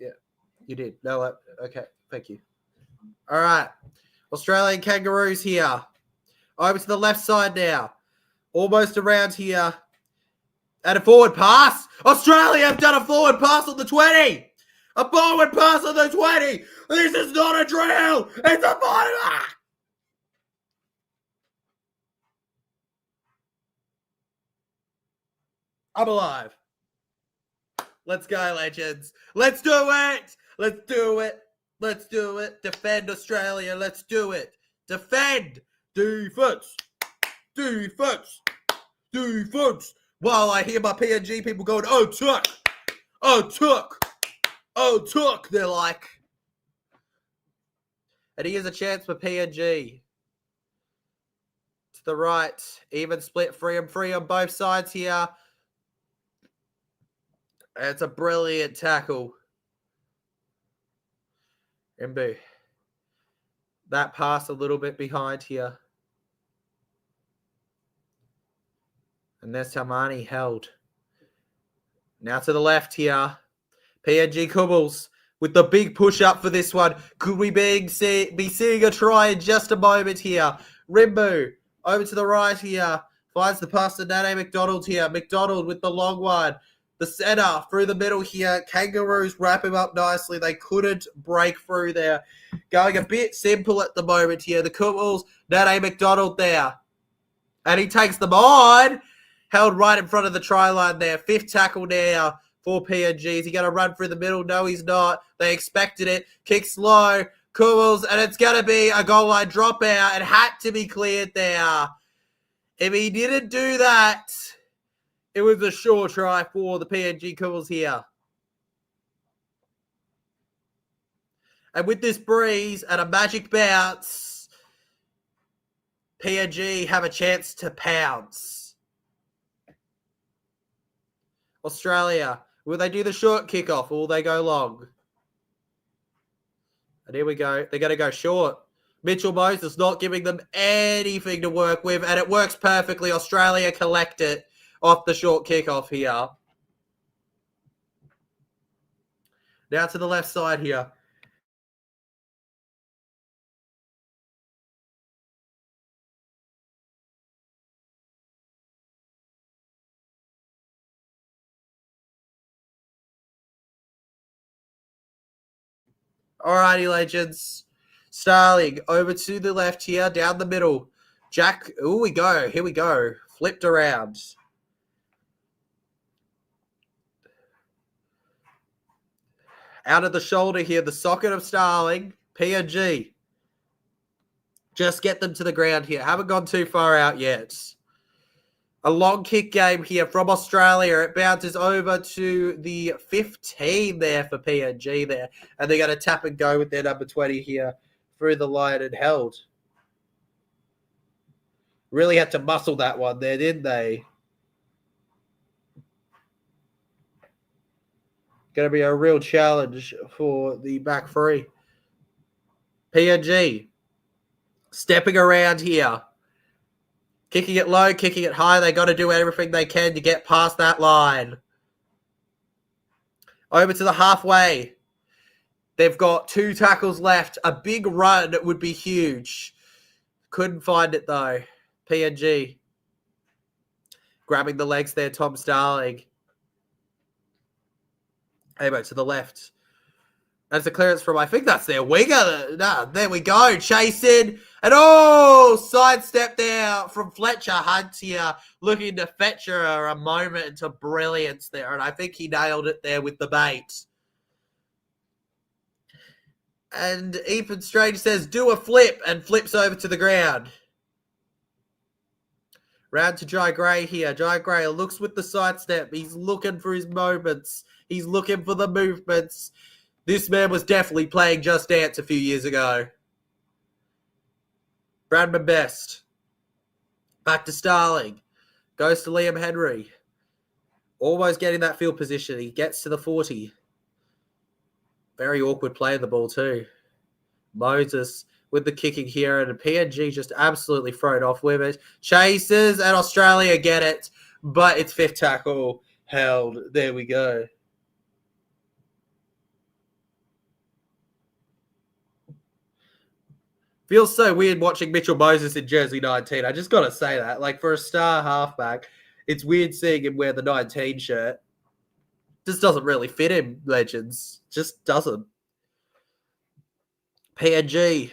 Yeah, you did. No, okay, thank you. All right. Australian Kangaroos here. Over to the left side now. Almost around here. And a forward pass. Australia have done a forward pass on the 20. A forward pass on the 20. This is not a drill. It's a forward. I'm alive. Let's go, legends. Let's do it. Let's do it. Let's do it. Defend Australia. Let's do it. Defend. Defense. Defense! Defense! While I hear my PNG people going, oh, tuck! Oh, tuck! Oh, tuck! They're like... And here's a chance for PNG. To the right. Even split, free on both sides here. It's a brilliant tackle. Mbu. That pass a little bit behind here. And there's Tamani held. Now to the left here. PNG Kubbles with the big push up for this one. Could we be seeing a try in just a moment here? Rimbu over to the right here. Finds the pass to Nane McDonald here. McDonald with the long one. The center through the middle here. Kangaroos wrap him up nicely. They couldn't break through there. Going a bit simple at the moment here. The Kubbles, Nane McDonald there. And he takes them on. Held right in front of the try line there. Fifth tackle now for PNG. Is he going to run through the middle? No, he's not. They expected it. Kicks low. Kubbles. And it's going to be a goal line dropout. It had to be cleared there. If he didn't do that, it was a sure try for the PNG Kubbles here. And with this breeze and a magic bounce, PNG have a chance to pounce. Australia, will they do the short kickoff or will they go long? And here we go. They're going to go short. Mitchell Moses not giving them anything to work with, and it works perfectly. Australia collect it off the short kickoff here. Now to the left side here. Alrighty, legends. Starling over to the left here, down the middle. Jack, here we go. Flipped around. Out of the shoulder here, the socket of Starling. PNG. Just get them to the ground here. Haven't gone too far out yet. A long kick game here from Australia. It bounces over to the 15 there for PNG there. And they're going to tap and go with their number 20 here through the line and held. Really had to muscle that one there, didn't they? Going to be a real challenge for the back three. PNG stepping around here. Kicking it low, kicking it high. They got to do everything they can to get past that line. Over to the halfway. They've got 2 tackles left. A big run would be huge. Couldn't find it though. PNG. Grabbing the legs there, Tom Starling. Anyway, to the left. That's a clearance from, I think that's their winger. No, there we go. Chasing. And sidestep there from Fletcher Hunt here. Looking to fetch her a moment into brilliance there. And I think he nailed it there with the bait. And Ethan Strange says, do a flip, and flips over to the ground. Round to Jai Gray here. Jai Gray looks with the sidestep. He's looking for his moments. He's looking for the movements. This man was definitely playing Just Dance a few years ago. Bradman Best. Back to Starling. Goes to Liam Henry. Almost getting that field position. He gets to the 40. Very awkward playing the ball too. Moses with the kicking here, and PNG just absolutely thrown off with it. Chases, and Australia get it, but it's 5th tackle held. There we go. Feels so weird watching Mitchell Moses in jersey 19. I just got to say that. Like, for a star halfback, it's weird seeing him wear the 19 shirt. Just doesn't really fit him, legends. Just doesn't. PNG.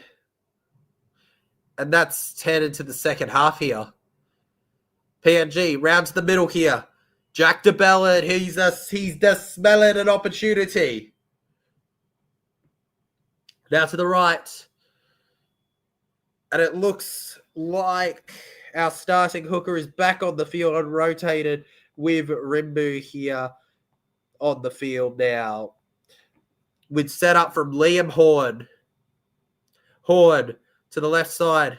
And that's 10 into the second half here. PNG, round to the middle here. Jack DeBellin, he's just smelling an opportunity. Now to the right. And it looks like Our starting hooker is back on the field and rotated with Rimbu here on the field now. With setup from Liam Horn. Horn to the left side.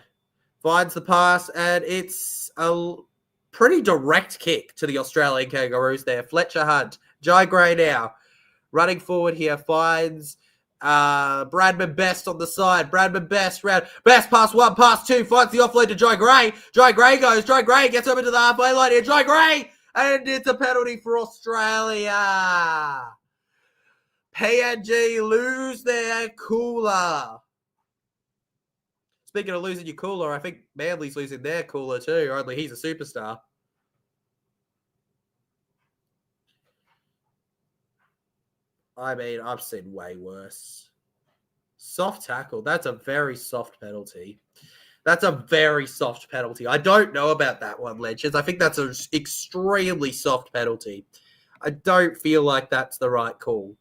Finds the pass, and it's a pretty direct kick to the Australian Kangaroos there. Fletcher Hunt. Jai Gray now. Running forward here. Finds Bradman Best on the side. Bradman Best round. Best pass one, pass two. Finds the offload to Jai Gray. Jai Gray goes. Jai Gray gets over to the halfway line here. Jai Gray! And it's a penalty for Australia. PNG lose their cooler. Speaking of losing your cooler, I think Manly's losing their cooler too, only he's a superstar. I mean, I've seen way worse. Soft tackle. That's a very soft penalty. That's a very soft penalty. I don't know about that one, Legends. I think that's an extremely soft penalty. I don't feel like that's the right call.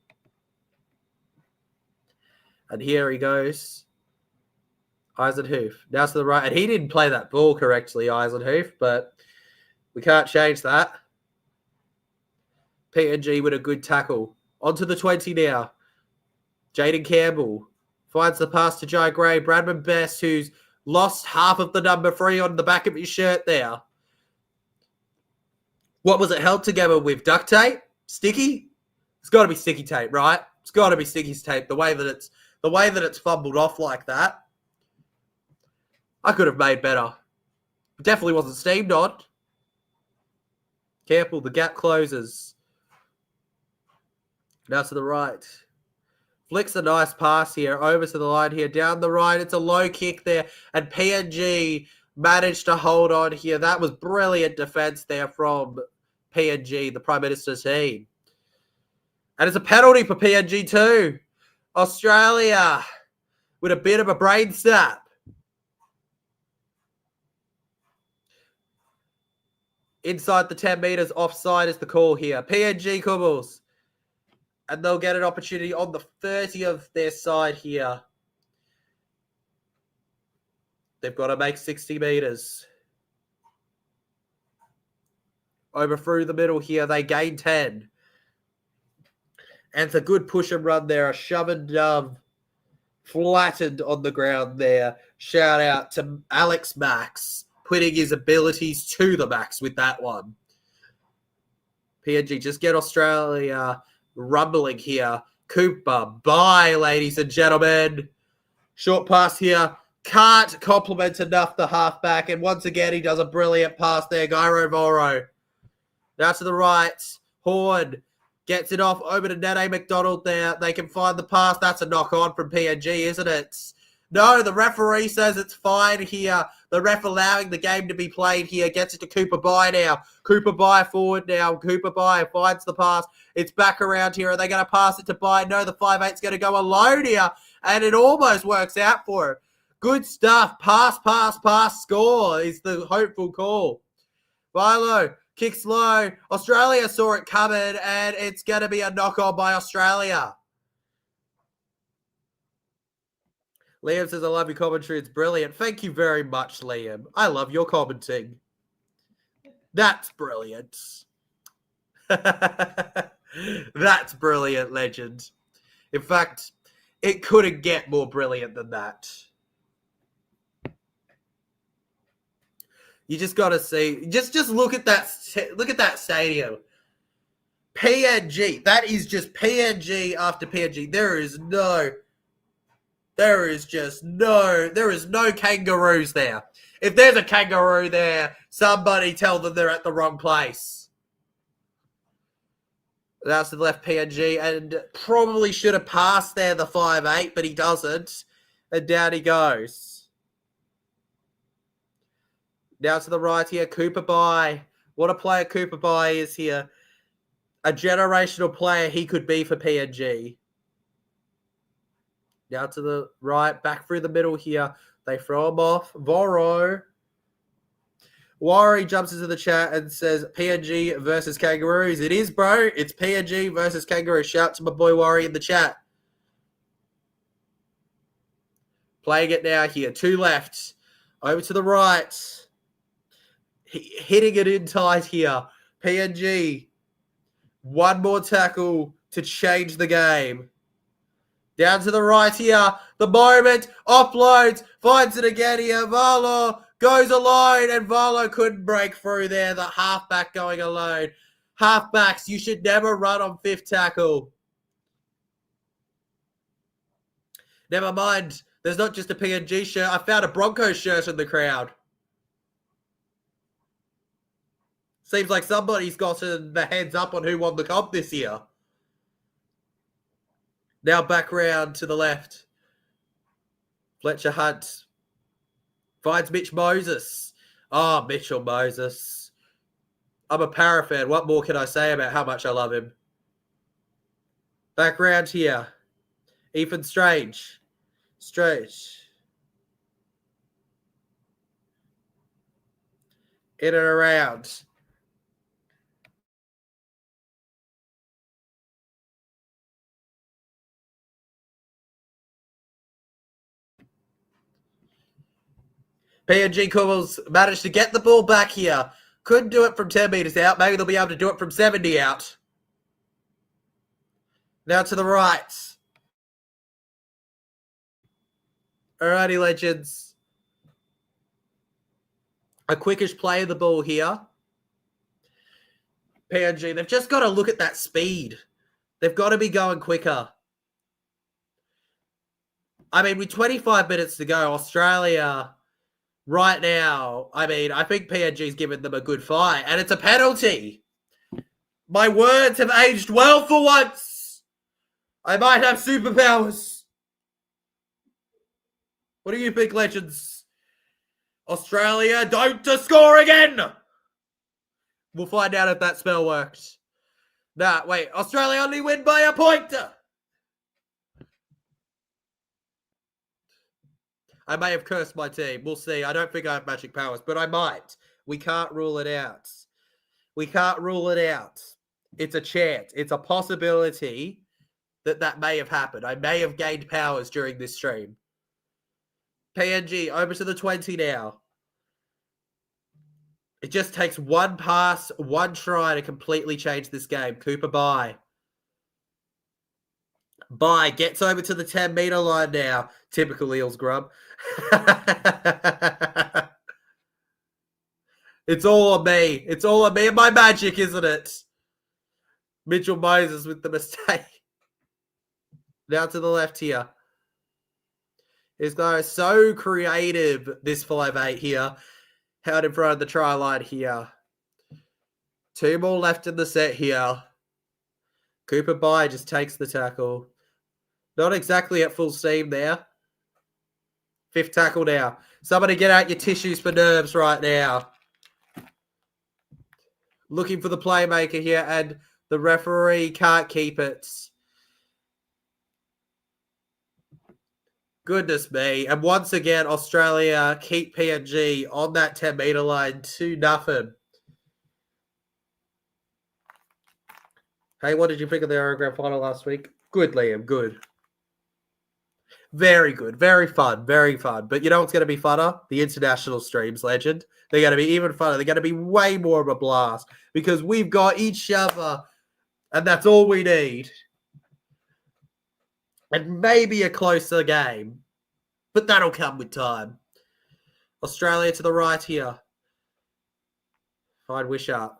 And here he goes. Eisenhoof. Now to the right. And he didn't play that ball correctly, Eisenhoof, but we can't change that. PNG with a good tackle. Onto the 20 now. Jaden Campbell finds the pass to Jai Gray. Bradman Best, who's lost half of the number 3 on the back of his shirt there. What was it held together with? Duct tape? Sticky? It's got to be sticky tape, right? It's got to be sticky tape. The way that it's fumbled off like that. I could have made better. Definitely wasn't steamed on. Careful, the gap closes. Now to the right. Flicks a nice pass here. Over to the line here. Down the right. It's a low kick there. And PNG managed to hold on here. That was brilliant defense there from PNG, the Prime Minister's team. And it's a penalty for PNG too. Australia with a bit of a brain snap. Inside the 10 metres, offside is the call here. PNG Cobbles. And they'll get an opportunity on the 30 of their side here. They've got to make 60 metres. Over through the middle here, they gain 10. And it's a good push and run there. A shove and dove. Flattened on the ground there. Shout out to Alex Max, putting his abilities to the max with that one. PNG just get Australia rumbling here. Cooper, bye, ladies and gentlemen. Short pass here. Can't compliment enough the halfback. And once again, he does a brilliant pass there. Gyro Voro. Now to the right. Horn gets it off over to Nene McDonald there. They can find the pass. That's a knock on from PNG, isn't it? No, the referee says it's fine here. The ref allowing the game to be played here. Gets it to Cooper Bye now. Cooper Bye forward now. Cooper Bye finds the pass. It's back around here. Are they going to pass it to Bye? No, the 5'8's going to go alone here. And it almost works out for him. Good stuff. Pass, score is the hopeful call. Vilo kicks low. Australia saw it coming, and it's going to be a knock-on by Australia. Liam says, I love your commentary. It's brilliant. Thank you very much, Liam. I love your commenting. That's brilliant. That's brilliant, legend. In fact, it couldn't get more brilliant than that. You just got to see. Just look at that. Look at that stadium. PNG. That is just PNG after PNG. There is no kangaroos there. If there's a kangaroo there, somebody tell them they're at the wrong place. That's the left PNG, and probably should have passed there the 5'8", but he doesn't. And down he goes. Now to the right here, Cooper Bye. What a player Cooper Bye is here. A generational player he could be for PNG. Now to the right, back through the middle here. They throw him off. Voro. Warri jumps into the chat and says, PNG versus Kangaroos. It is, bro. It's PNG versus Kangaroos. Shout to my boy Warri in the chat. Playing it now here. 2 left. Over to the right. Hitting it in tight here. PNG, one more tackle to change the game. Down to the right here. The moment. Offloads. Finds it again here. Valo goes alone. And Valo couldn't break through there. The halfback going alone. Halfbacks, you should never run on fifth tackle. Never mind. There's not just a PNG shirt. I found a Broncos shirt in the crowd. Seems like somebody's gotten the heads up on who won the comp this year. Now back round to the left. Fletcher Hunt finds Mitch Moses. Oh, Mitchell Moses. I'm a Para fan. What more can I say about how much I love him? Back round here. Ethan Strange. In and around. PNG Kummels managed to get the ball back here. Couldn't do it from 10 metres out. Maybe they'll be able to do it from 70 out. Now to the right. Alrighty, legends. A quickish play of the ball here. PNG, they've just got to look at that speed. They've got to be going quicker. I mean, with 25 minutes to go, Australia... Right now, I mean, I think PNG's given them a good fight, and it's a penalty. My words have aged well for once. I might have superpowers. What do you think, legends? Australia, don't to score again. We'll find out if that spell worked. Nah, wait, Australia only win by a point. I may have cursed my team. We'll see. I don't think I have magic powers, but I might. We can't rule it out. We can't rule it out. It's a chance. It's a possibility that may have happened. I may have gained powers during this stream. PNG, over to the 20 now. It just takes one pass, one try to completely change this game. Cooper, bye. Bye. Gets over to the 10-meter line now. Typical Eels grub. It's all on me. It's all on me and my magic, isn't it? Mitchell Moses with the mistake. Now to the left here. This guy is so creative, this 5'8" here. Held in front of the try line here. 2 more left in the set here. Cooper Bye just takes the tackle. Not exactly at full steam there. 5th tackle now. Somebody get out your tissues for nerves right now. Looking for the playmaker here, and the referee can't keep it. Goodness me. And once again, Australia keep PNG on that 10-meter line 2-0. Hey, what did you think of the Euro Grand Final last week? Good, Liam. Good. Very good. Very fun. Very fun. But you know what's going to be funner? The international streams, legend. They're going to be even funner. They're going to be way more of a blast because we've got each other, and that's all we need. And maybe a closer game, but that'll come with time. Australia to the right here. Find Wishart.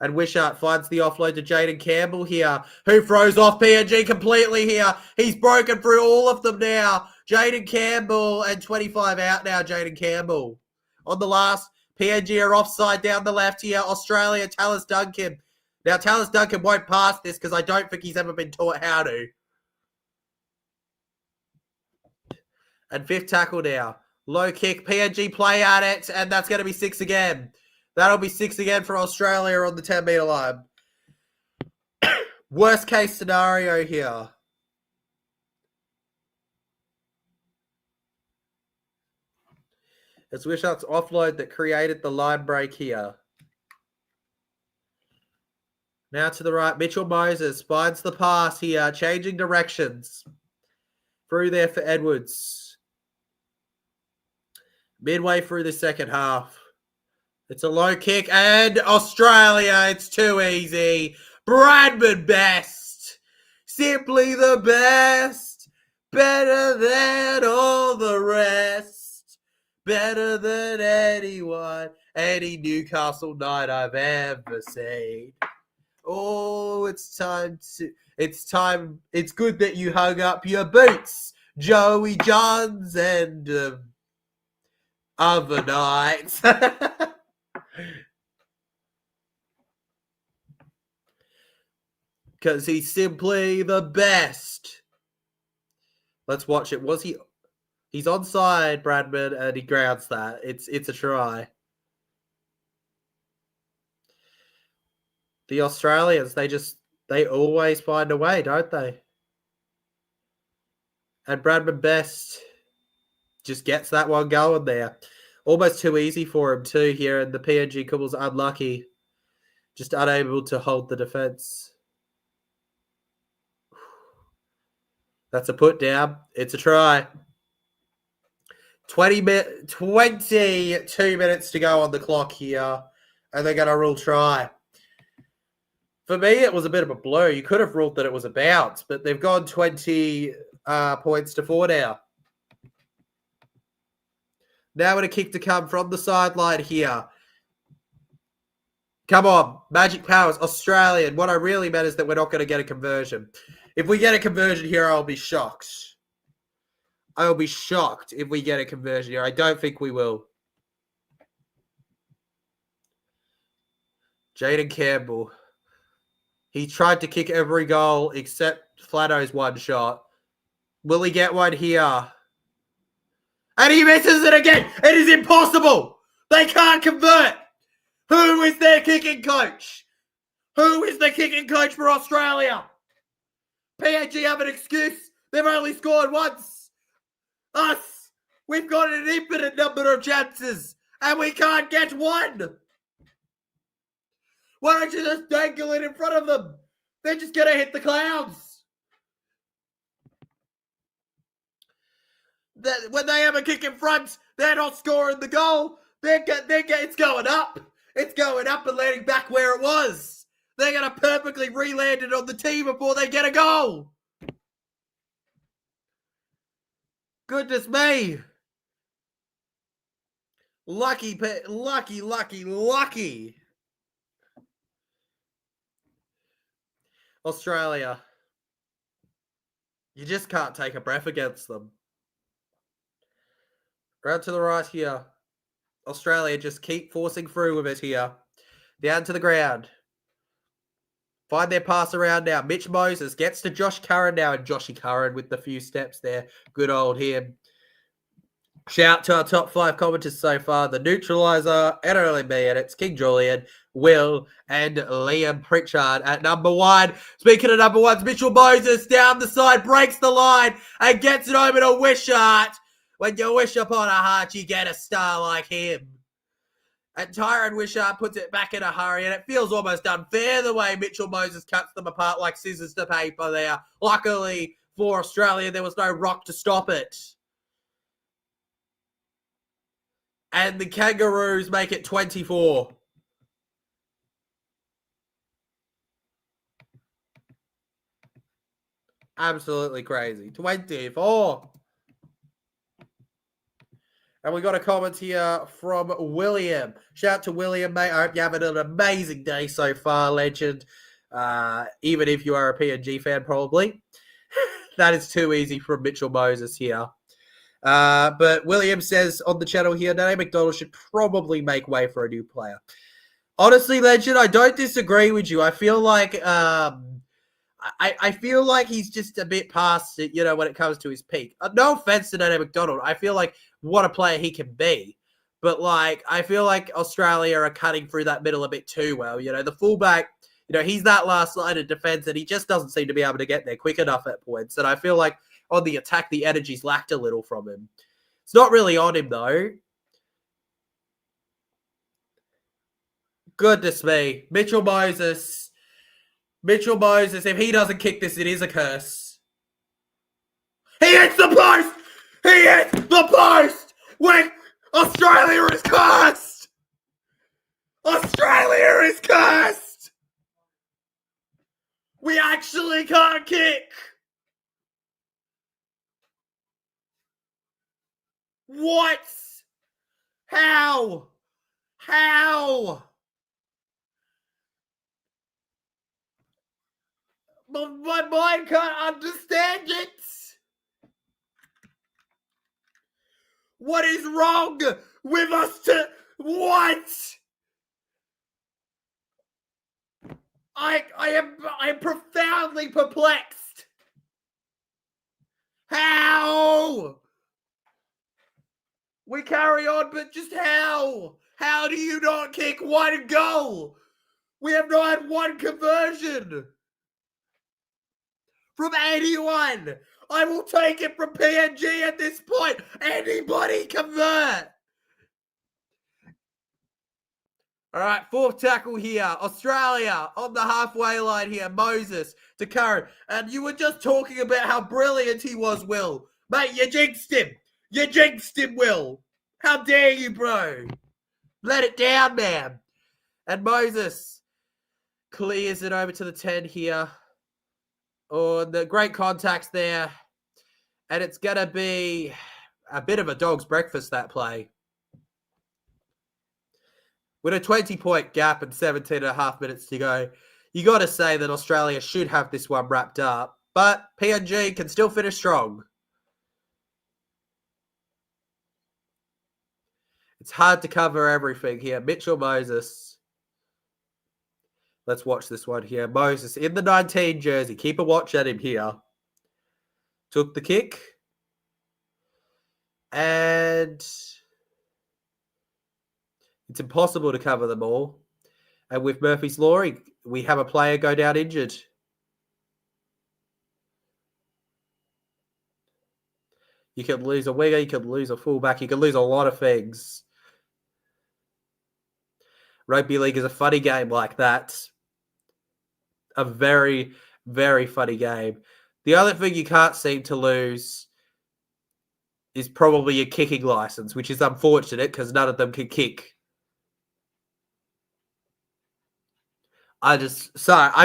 And Wishart finds the offload to Jaden Campbell here, who throws off PNG completely here. He's broken through all of them now. Jaden Campbell, and 25 out now, Jaden Campbell. On the last, PNG are offside down the left here. Australia, Tallis Duncan. Now, Tallis Duncan won't pass this because I don't think he's ever been taught how to. And 5th tackle now. Low kick, PNG play at it, and that's going to be 6 again. That'll be 6 again for Australia on the 10-meter line. Worst case scenario here. It's Wishart's offload that created the line break here. Now to the right, Mitchell Moses finds the pass here, changing directions. Through there for Edwards. Midway through the second half. It's a low kick, and Australia, it's too easy. Bradman best. Simply the best. Better than all the rest. Better than anyone, any Newcastle night I've ever seen. Oh, it's time. It's good that you hung up your boots, Joey Johns, and other nights. Because he's simply the best. Let's watch it. He's onside, Bradman, and he grounds that. It's a try. The Australians, they always find a way, don't they? And Bradman Best just gets that one going there. Almost too easy for him too here, and the PNG couple's unlucky. Just unable to hold the defense. That's a put down. It's a try. 22 minutes to go on the clock here, and they're going to rule try. For me, it was a bit of a blow. You could have ruled that it was a bounce, but they've gone 20 points to 4 now. Now with a kick to come from the sideline here. Come on, Magic Powers, Australian. What I really meant is that we're not going to get a conversion. If we get a conversion here, I'll be shocked. I'll be shocked if we get a conversion here. I don't think we will. Jaden Campbell. He tried to kick every goal except Flato's one shot. Will he get one here? And he misses it again. It is impossible. They can't convert. Who is their kicking coach? Who is the kicking coach for Australia? PNG have an excuse. They've only scored once. Us, we've got an infinite number of chances, and we can't get one. Why don't you just dangle it in front of them? They're just going to hit the clouds. When they have a kick in front, they're not scoring the goal. It's going up. It's going up and landing back where it was. They're going to perfectly re-land it on the tee before they get a goal. Goodness me. Lucky. Australia. You just can't take a breath against them. Round to the right here. Australia just keep forcing through with it here. Down to the ground. Find their pass around now. Mitch Moses gets to Josh Curran now, and Joshy Curran with the few steps there. Good old him. Shout to our top 5 commenters so far. The neutralizer, and only me, and it's King Julian, Will, and Liam Pritchard at number 1. Speaking of number 1s, Mitchell Moses down the side, breaks the line, and gets it over to Wishart. When you wish upon a heart, you get a star like him. And Tyron Wishart puts it back in a hurry, and it feels almost unfair the way Mitchell Moses cuts them apart like scissors to paper there. Luckily for Australia, there was no rock to stop it. And the Kangaroos make it 24. Absolutely crazy. 24. And we got a comment here from William. Shout out to William, mate. I hope you're having an amazing day so far, legend. Even if you are a PNG fan, probably. That is too easy from Mitchell Moses here. But William says on the channel here, Danny McDonald should probably make way for a new player. Honestly, legend, I don't disagree with you. I feel like I feel like he's just a bit past it, when it comes to his peak. No offense to Danny McDonald. I feel like what a player he can be. But, I feel like Australia are cutting through that middle a bit too well. The fullback, he's that last line of defense, and he just doesn't seem to be able to get there quick enough at points. And I feel like on the attack, the energy's lacked a little from him. It's not really on him, though. Goodness me. Mitchell Moses, if he doesn't kick this, it is a curse. He hits the post! He hits the post! When Australia is cursed! Australia is cursed! We actually can't kick! What? How? My mind can't understand it! What is wrong with us to... What? I am profoundly perplexed. How? We carry on, but just how? How do you not kick one goal? We have not had one conversion. From anyone. I will take it from PNG at this point. Anybody convert. All right, fourth tackle here. Australia on the halfway line here. Moses to Curran. And you were just talking about how brilliant he was, Will. Mate, you jinxed him. You jinxed him, Will. How dare you, bro? Let it down, man. And Moses clears it over to the 10 here. Oh, the great contacts there. And it's going to be a bit of a dog's breakfast, that play. With a 20-point gap and 17 and a half minutes to go, you got to say that Australia should have this one wrapped up. But PNG can still finish strong. It's hard to cover everything here. Mitchell Moses. Let's watch this one here. Moses in the 19 jersey. Keep a watch at him here. Took the kick. And it's impossible to cover them all. And with Murphy's Law, we have a player go down injured. You can lose a winger, you can lose a fullback, you can lose a lot of things. Rugby league is a funny game like that. A very, very funny game. The other thing you can't seem to lose is probably your kicking license, which is unfortunate because none of them can kick. I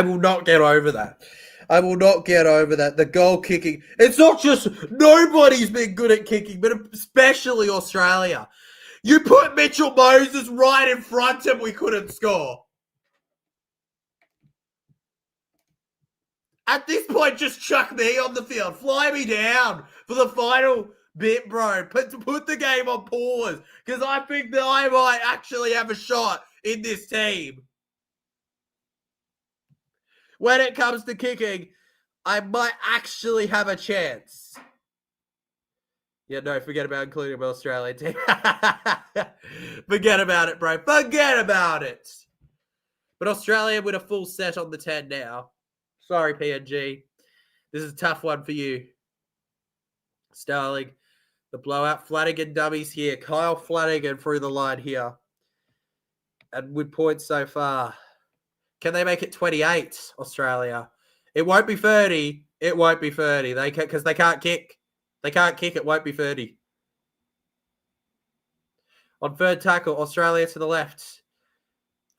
will not get over that. I will not get over that. The goal kicking. It's not just nobody's been good at kicking, but especially Australia. You put Mitchell Moses right in front and we couldn't score. At this point, just chuck me on the field. Fly me down for the final bit, bro. Put the game on pause because I think that I might actually have a shot in this team. When it comes to kicking, I might actually have a chance. Yeah, no, forget about including my Australian team. Forget about it, bro. Forget about it. But Australia with a full set on the 10 now. Sorry, PNG. This is a tough one for you. Starling, the blowout. Flanagan dummies here. Kyle Flanagan through the line here. And with points so far. Can they make it 28, Australia? It won't be 30. It won't be 30. Because they can't kick. They can't kick. It won't be 30. On third tackle, Australia to the left.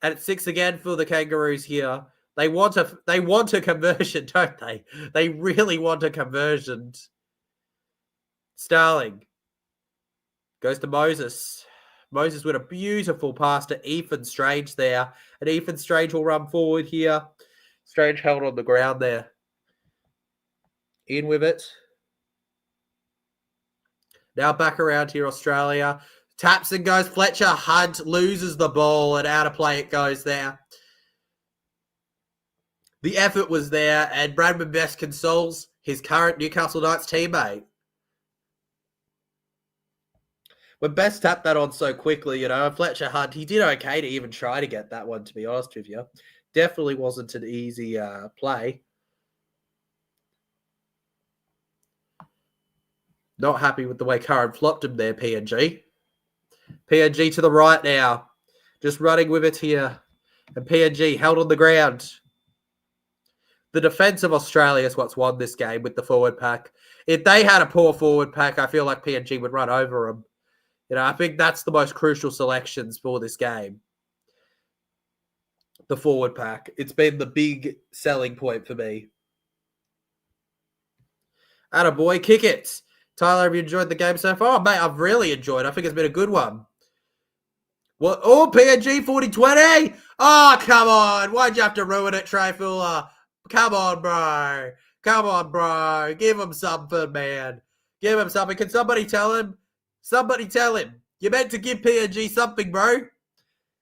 And it's 6 again for the Kangaroos here. They want a conversion, don't they? They really want a conversion. Starling goes to Moses. Moses with a beautiful pass to Ethan Strange there. And Ethan Strange will run forward here. Strange held on the ground there. In with it. Now back around here, Australia. Taps and goes. Fletcher Hunt loses the ball and out of play it goes there. The effort was there and Bradman Best consoles his current Newcastle Knights teammate. When Best tapped that on so quickly, Fletcher Hunt, he did okay to even try to get that one, to be honest with you. Definitely wasn't an easy play. Not happy with the way Curran flopped him there, PNG. PNG to the right now. Just running with it here. And PNG held on the ground. The defence of Australia is what's won this game with the forward pack. If they had a poor forward pack, I feel like PNG would run over them. I think that's the most crucial selections for this game. the forward pack. It's been the big selling point for me. Attaboy, kick it. Tyler, have you enjoyed the game so far? Oh, mate, I've really enjoyed it. I think it's been a good one. What? Oh, PNG 4020. Oh, come on. Why'd you have to ruin it, Trey Fuller? Come on, bro. Come on, bro. Give him something, man. Give him something. Can somebody tell him? Somebody tell him. You're meant to give PNG something, bro.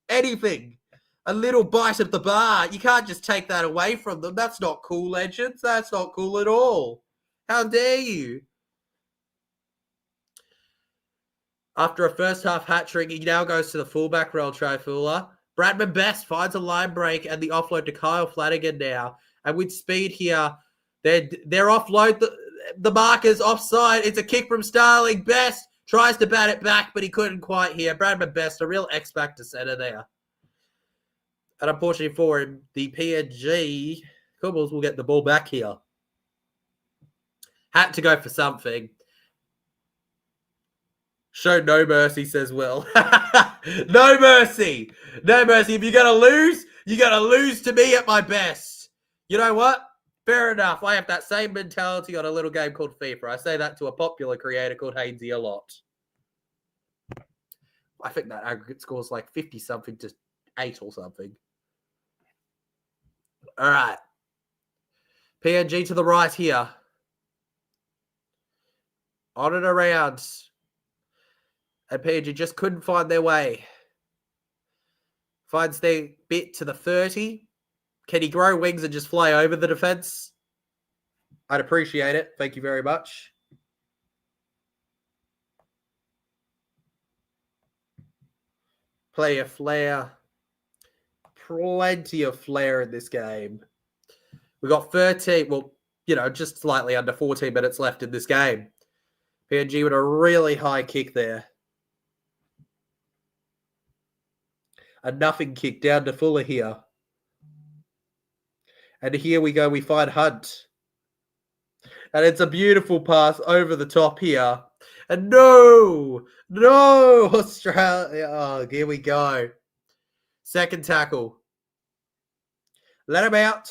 Anything. A little bite of the bar. You can't just take that away from them. That's not cool, legends. That's not cool at all. How dare you? After a first half hat-trick, he now goes to the fullback role, Trifula. Bradman Best finds a line break and the offload to Kyle Flanagan now. And with speed here, they're offload. The marker's offside. It's a kick from Starling. Best tries to bat it back, but he couldn't quite here. Bradman Best, a real X-Factor center there. And unfortunately for him, the PNG Cobbles will get the ball back here. Had to go for something. Show no mercy, says Will. No mercy. No mercy. If you're going to lose, you're going to lose to me at my best. You know what? Fair enough. I have that same mentality on a little game called FIFA. I say that to a popular creator called Hainsey a lot. I think that aggregate score is like 50-something to 8 or something. All right. PNG to the right here. On and around. And PNG just couldn't find their way. Finds their bit to the 30. Can he grow wings and just fly over the defense? I'd appreciate it. Thank you very much. Play a flair. Plenty of flair in this game. We got 13, well, just slightly under 14 minutes left in this game. PNG with a really high kick there. A nothing kick down to Fuller here. And here we go. We find Hunt. And it's a beautiful pass over the top here. And no, Australia. Oh, here we go. Second tackle. Let him out.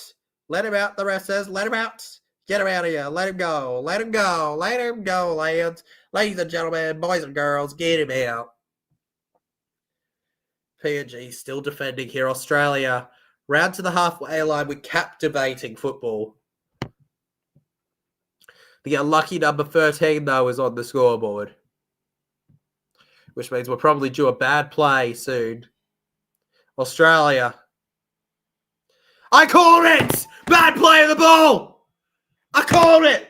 Let him out, the ref says. Let him out. Get him out of here. Let him go. Let him go. Let him go, lads. Ladies and gentlemen, boys and girls, get him out. PNG still defending here. Australia round to the halfway line with captivating football. The unlucky number 13, though, is on the scoreboard. Which means we'll probably do a bad play soon. Australia. I called it! Bad play of the ball! I called it!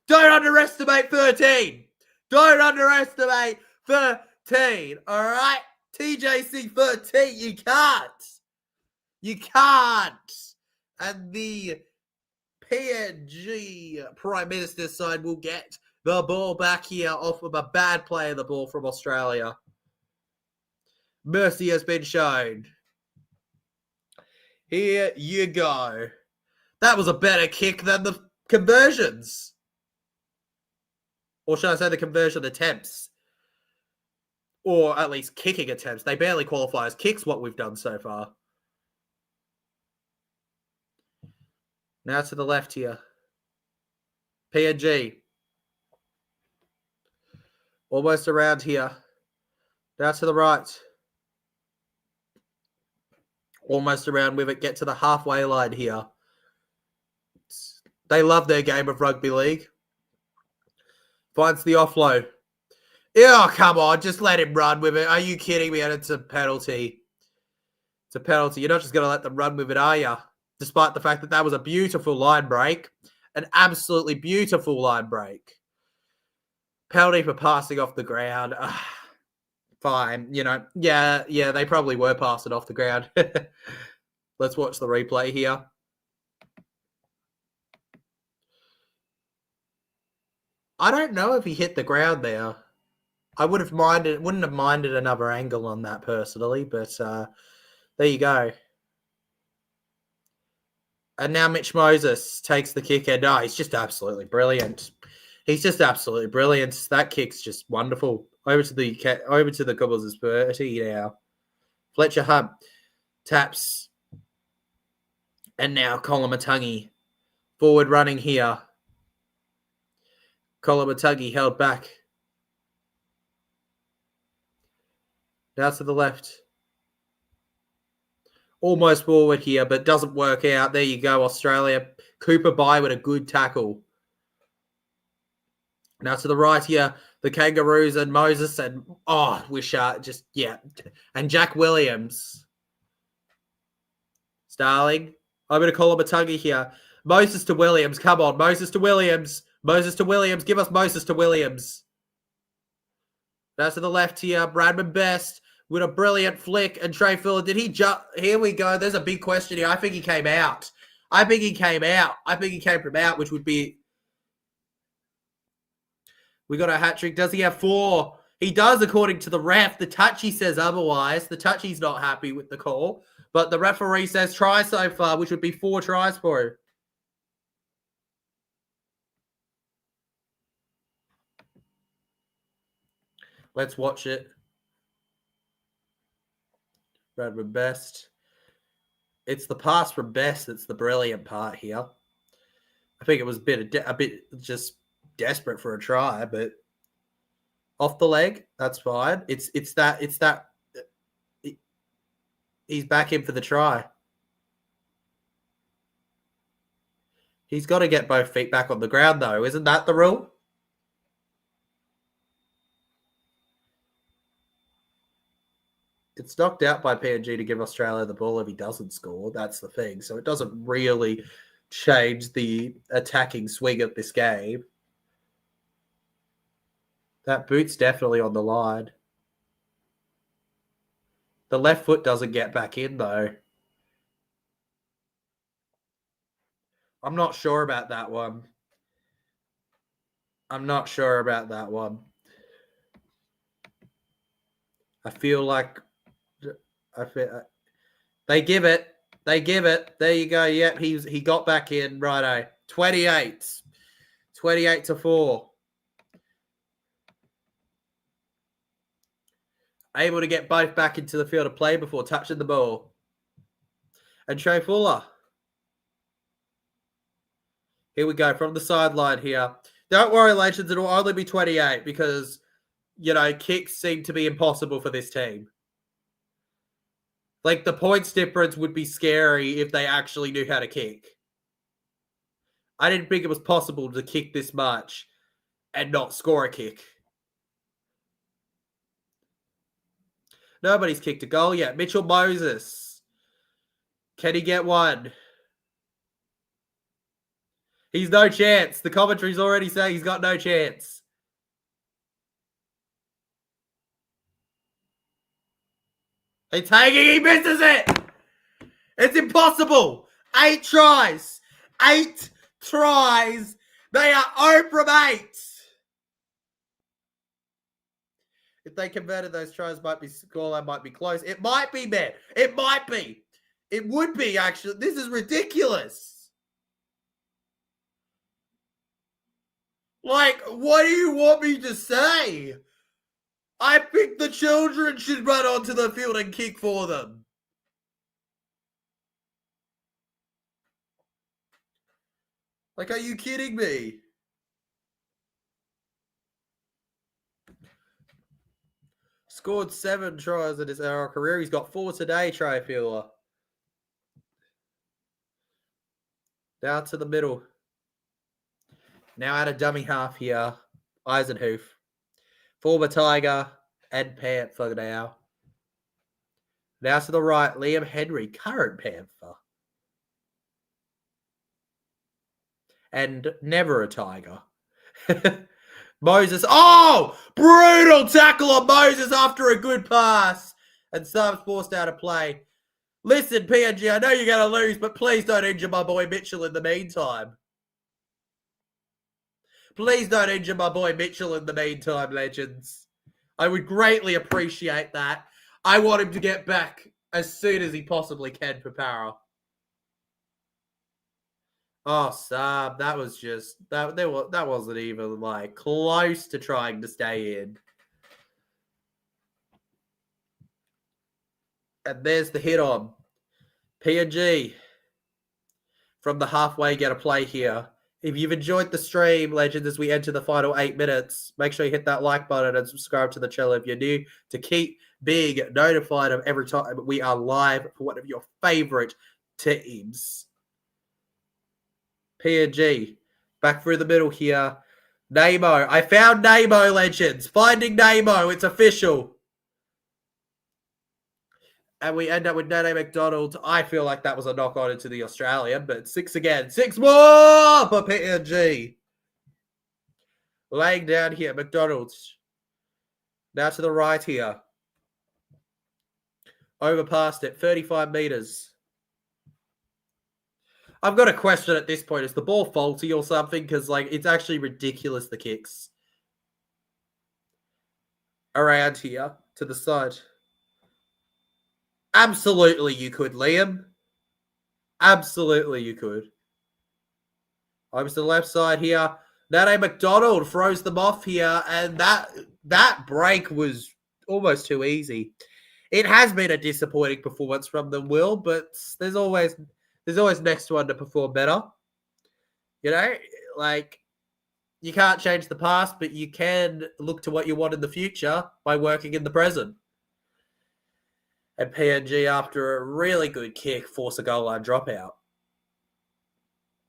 Don't underestimate 13. Don't underestimate 13. All right? TJC 13. You can't. You can't. And the PNG Prime Minister side will get the ball back here off of a bad play of the ball from Australia. Mercy has been shown. Here you go. That was a better kick than the conversions. Or should I say the conversion attempts? Or at least kicking attempts. They barely qualify as kicks, what we've done so far. Now to the left here. PNG. Almost around here. Now to the right. Almost around with it. Get to the halfway line here. They love their game of rugby league. Finds the offload. Oh, come on. Just let him run with it. Are you kidding me? And it's a penalty. It's a penalty. You're not just going to let them run with it, are you? Despite the fact that that was a beautiful line break. An absolutely beautiful line break. Penalty for passing off the ground. Fine. Yeah, they probably were passing off the ground. Let's watch the replay here. I don't know if he hit the ground there. I wouldn't have minded another angle on that personally, but there you go. And now Mitch Moses takes the kick, and he's just absolutely brilliant. He's just absolutely brilliant. That kick's just wonderful. Over to the Cobbles' 30 now. Fletcher Hunt. Taps. And now Kolomatangi. Forward running here. Kolomatangi held back. Now to the left. Almost forward here, but doesn't work out. There you go, Australia. Cooper by with a good tackle. Now to the right here, the Kangaroos and Moses and, and Jack Williams. Starling. I'm going to call him a tuggy here. Moses to Williams. Come on, Moses to Williams. Moses to Williams. Give us Moses to Williams. Now to the left here, Bradman Best with a brilliant flick. And Trey Fuller, did he jump? Here we go. There's a big question here. I think he came out. I think he came from out, which would be... We got a hat trick. Does he have 4? He does, according to the ref. The touchy says otherwise. The touchy's not happy with the call. But the referee says try so far, which would be 4 tries for him. Let's watch it. Bradman Best. It's the pass from Best that's the brilliant part here. I think it was a bit just desperate for a try, but off the leg, that's fine. It's that. He's back in for the try. He's got to get both feet back on the ground, though. Isn't that the rule? It's knocked out by PNG to give Australia the ball if he doesn't score. That's the thing. So it doesn't really change the attacking swing of this game. That boot's definitely on the line. The left foot doesn't get back in, though. I'm not sure about that one. I feel like they give it. There you go. Yep, he got back in. Righto. 28 to 4. Able to get both back into the field of play before touching the ball. And Trey Fuller. Here we go from the sideline here. Don't worry, legends. It'll only be 28 because, kicks seem to be impossible for this team. Like, the points difference would be scary if they actually knew how to kick. I didn't think it was possible to kick this much and not score a kick. Nobody's kicked a goal yet. Mitchell Moses. Can he get one? He's no chance. The commentary's already saying he's got no chance. He's taking, he misses it. It's impossible. 8 tries. 8 tries. They are 0 from 8. If they converted those tries, scoreline might be close. It might be, man. It might be. It would be, actually. This is ridiculous. Like, what do you want me to say? I think the children should run onto the field and kick for them. Like, are you kidding me? Scored 7 tries in his ARL career. He's got 4 today, Trey Fuller. Down to the middle. Now at a dummy half here. Eisenhoof. Former Tiger and Panther now. Now to the right, Liam Henry, current Panther. And never a Tiger. Moses. Oh! Brutal tackle on Moses after a good pass. And Subs forced out of play. Listen, PNG, I know you're going to lose, but please don't injure my boy Mitchell in the meantime. Please don't injure my boy Mitchell in the meantime, legends. I would greatly appreciate that. I want him to get back as soon as he possibly can for Para. Oh, Sam, that was just... That wasn't even, like, close to trying to stay in. And there's the hit on. PNG from the halfway get a play here. If you've enjoyed the stream, legends, as we enter the final 8 minutes, make sure you hit that like button and subscribe to the channel if you're new to keep being notified of every time we are live for one of your favorite teams. PNG back through the middle here. Nemo. I found Nemo, legends. Finding Nemo. It's official. And we end up with Nene McDonald. I feel like that was a knock-on into the Australian, but 6 again. 6 more for PNG. Laying down here, McDonald's. Now to the right here. Over past it, 35 meters. I've got a question at this point. Is the ball faulty or something? Because, like, it's actually ridiculous, the kicks. Around here, to the side. Absolutely you could, Liam. Absolutely you could. Over to the left side here. Nene McDonald throws them off here, and that break was almost too easy. It has been a disappointing performance from them, Will, but there's always next one to perform better. You know, like, you can't change the past, but you can look to what you want in the future by working in the present. And PNG, after a really good kick, force a goal line dropout.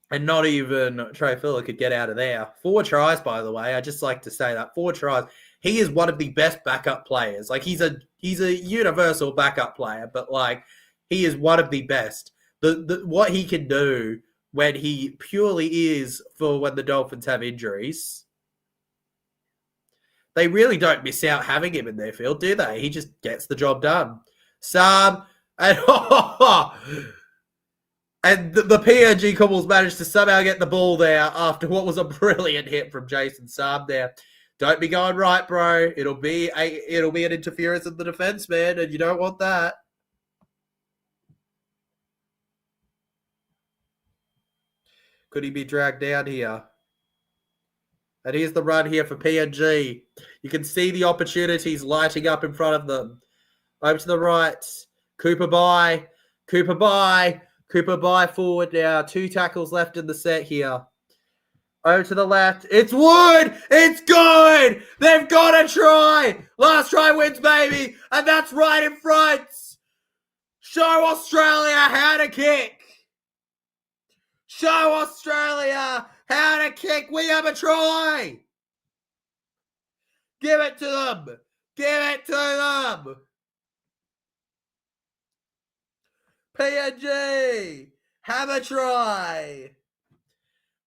And not even Trey Fuller could get out of there. 4 tries, by the way. I just like to say that. 4 tries. He is one of the best backup players. Like, he's a universal backup player, but, like, he is one of the best. What he can do when he purely is for when the Dolphins have injuries, they really don't miss out having him in their field, do they? He just gets the job done. Sam and the PNG Cobbles managed to somehow get the ball there after what was a brilliant hit from Jason Sam there. Don't be going right, bro. It'll be an interference of the defense, man, and you don't want that. Could he be dragged down here? And here's the run here for PNG. You can see the opportunities lighting up in front of them. Over to the right. Cooper by forward now. 2 tackles left in the set here. Over to the left. It's Wood. It's good. They've got a try. Last try wins, baby. And that's right in front. Show Australia how to kick. Show Australia how to kick. We have a try. Give it to them. Give it to them. PNG have a try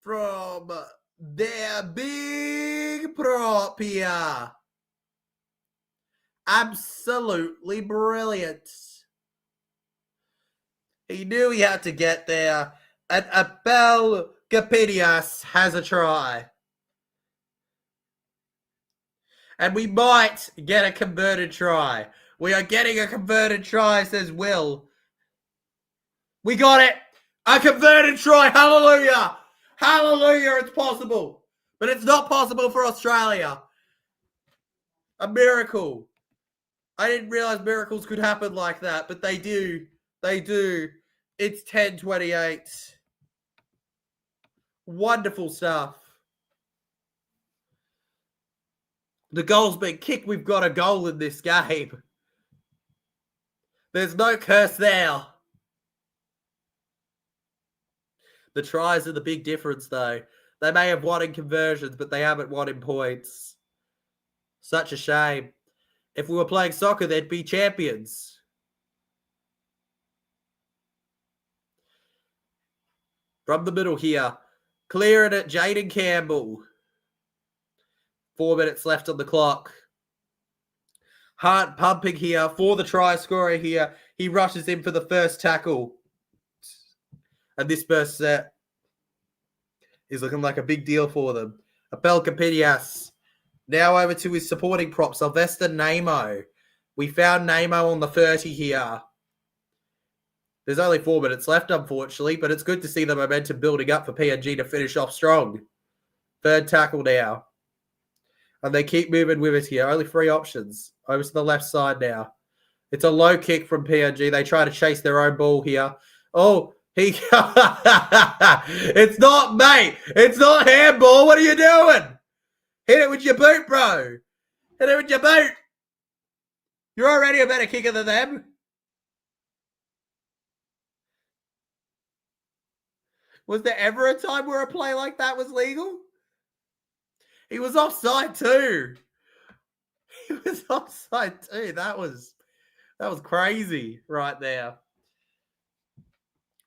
from their big prop here. Absolutely brilliant. He knew he had to get there. And Abel Gapinias has a try. And we might get a converted try. We are getting a converted try, says Will. We got it. A converted try. Hallelujah. Hallelujah. It's possible. But it's not possible for Australia. A miracle. I didn't realize miracles could happen like that, but they do. They do. It's 10-28. Wonderful stuff. The goal's been kicked. We've got a goal in this game. There's no curse there. The tries are the big difference, though. They may have won in conversions, but they haven't won in points. Such a shame. If we were playing soccer, they'd be champions. From the middle here. Clearing it, Jaden Campbell. 4 minutes left on the clock. Heart pumping here for the try scorer here. He rushes in for the first tackle. And this first set is looking like a big deal for them. Abel Capinias. Now over to his supporting prop, Sylvester Namo. We found Namo on the 30 here. There's only 4 minutes left, unfortunately, but it's good to see the momentum building up for PNG to finish off strong. Third tackle now. And they keep moving with it here. Only 3 options. Over to the left side now. It's a low kick from PNG. They try to chase their own ball here. Oh, he. It's not, mate. It's not handball. What are you doing? Hit it with your boot, bro. Hit it with your boot. You're already a better kicker than them. Was there ever a time where a play like that was legal? He was offside too. He was offside too. That was crazy right there.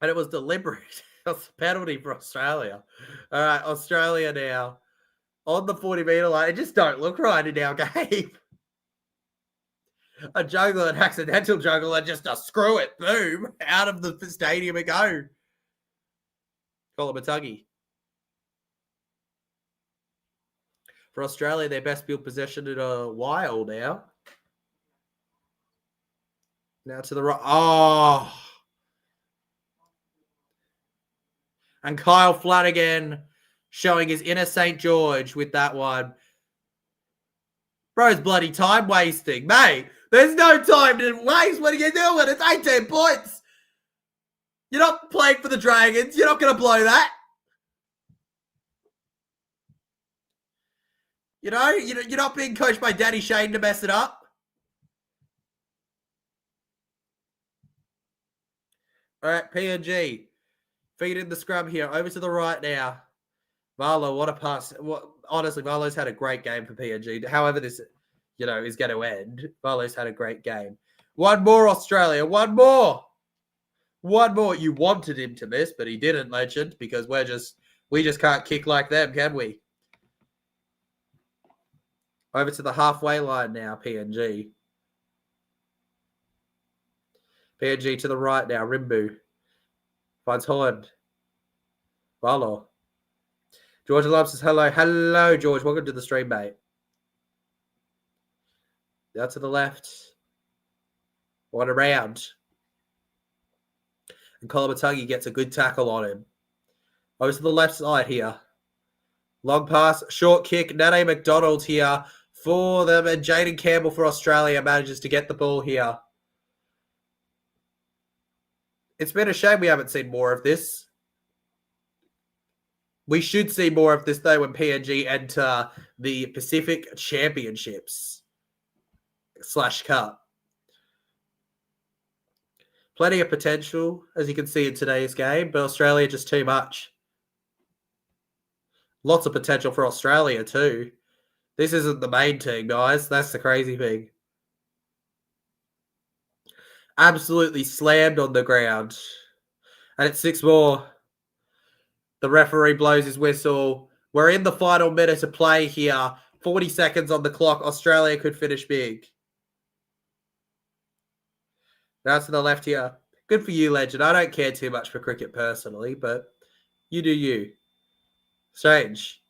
And it was deliberate. It was a penalty for Australia. All right, Australia now on the 40-meter line. It just don't look right in our game. A juggle, an accidental juggle, and just a screw it, boom, out of the stadium it go. Kolomatagi. For Australia, their best field possession in a while now. Now to the right. Oh. And Kyle Flanagan showing his inner St. George with that one. Bro's bloody time wasting. Mate, there's no time to waste. What are you doing? It's 18 points. You're not playing for the Dragons. You're not going to blow that. You know, you're not being coached by Daddy Shane to mess it up. All right, PNG. Feed in the scrum here. Over to the right now. Marlo, what a pass. Honestly, Marlo's had a great game for PNG. However this, is going to end. Marlo's had a great game. One more, Australia. One more. One more. You wanted him to miss, but he didn't, legend, because we just can't kick like them, can we? Over to the halfway line now, PNG. PNG to the right now. Rimbu. Finds Holland. Marlo. George Alarm says hello. Hello, George. Welcome to the stream, mate. Now to the left. One around. And Kolomatagi gets a good tackle on him. Over to the left side here. Long pass, short kick. Nane McDonald here for them. And Jaden Campbell for Australia manages to get the ball here. It's been a shame we haven't seen more of this. We should see more of this, though, when PNG enter the Pacific Championships / Cup. Plenty of potential, as you can see in today's game, but Australia just too much. Lots of potential for Australia, too. This isn't the main team, guys. That's the crazy thing. Absolutely slammed on the ground. And it's 6 more. The referee blows his whistle. We're in the final minute of play here. 40 seconds on the clock. Australia could finish big. Now to the left here. Good for you, legend. I don't care too much for cricket personally, but you do you. Strange.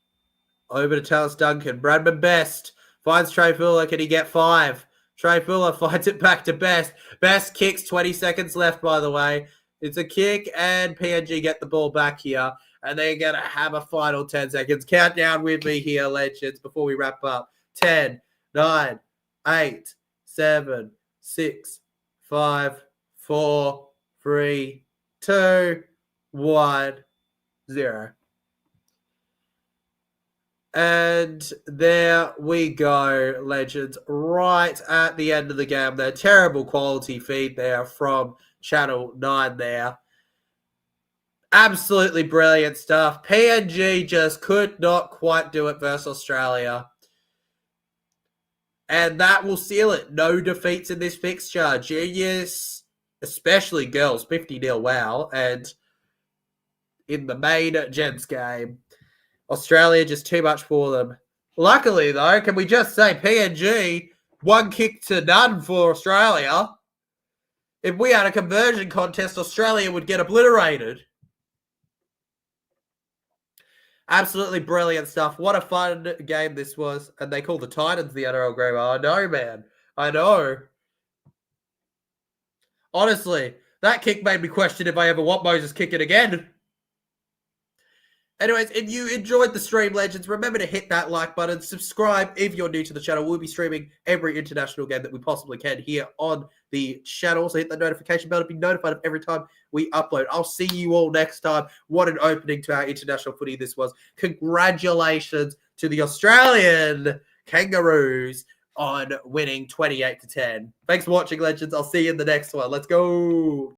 Over to Tallis Duncan. Bradman Best finds Trey Fuller. Can he get 5? Trey Fuller finds it back to Best. Best kicks. 20 seconds left, by the way. It's a kick, and PNG get the ball back here. And they're going to have a final 10 seconds. Countdown with me here, legends, before we wrap up. 10, 9, 8, 7, 6, 5, 4, 3, 2, 1, 0. And there we go, legends. Right at the end of the game there. Terrible quality feed there from Channel 9 there. Absolutely brilliant stuff. PNG just could not quite do it versus Australia. And that will seal it. No defeats in this fixture. Juniors, especially girls, 50-0 wow. And in the main gents game, Australia just too much for them. Luckily, though, can we just say PNG, 1 kick to none for Australia. If we had a conversion contest, Australia would get obliterated. Absolutely brilliant stuff. What a fun game this was. And they call the Titans the NRL Grey. I know, man. I know. Honestly, that kick made me question if I ever want Moses kicking again. Anyways, if you enjoyed the stream, legends, remember to hit that like button. Subscribe if you're new to the channel. We'll be streaming every international game that we possibly can here on the channel. So hit the notification bell to be notified of every time we upload. I'll see you all next time. What an opening to our international footy this was. Congratulations to the Australian Kangaroos on winning 28-10. Thanks for watching, legends. I'll see you in the next one. Let's go.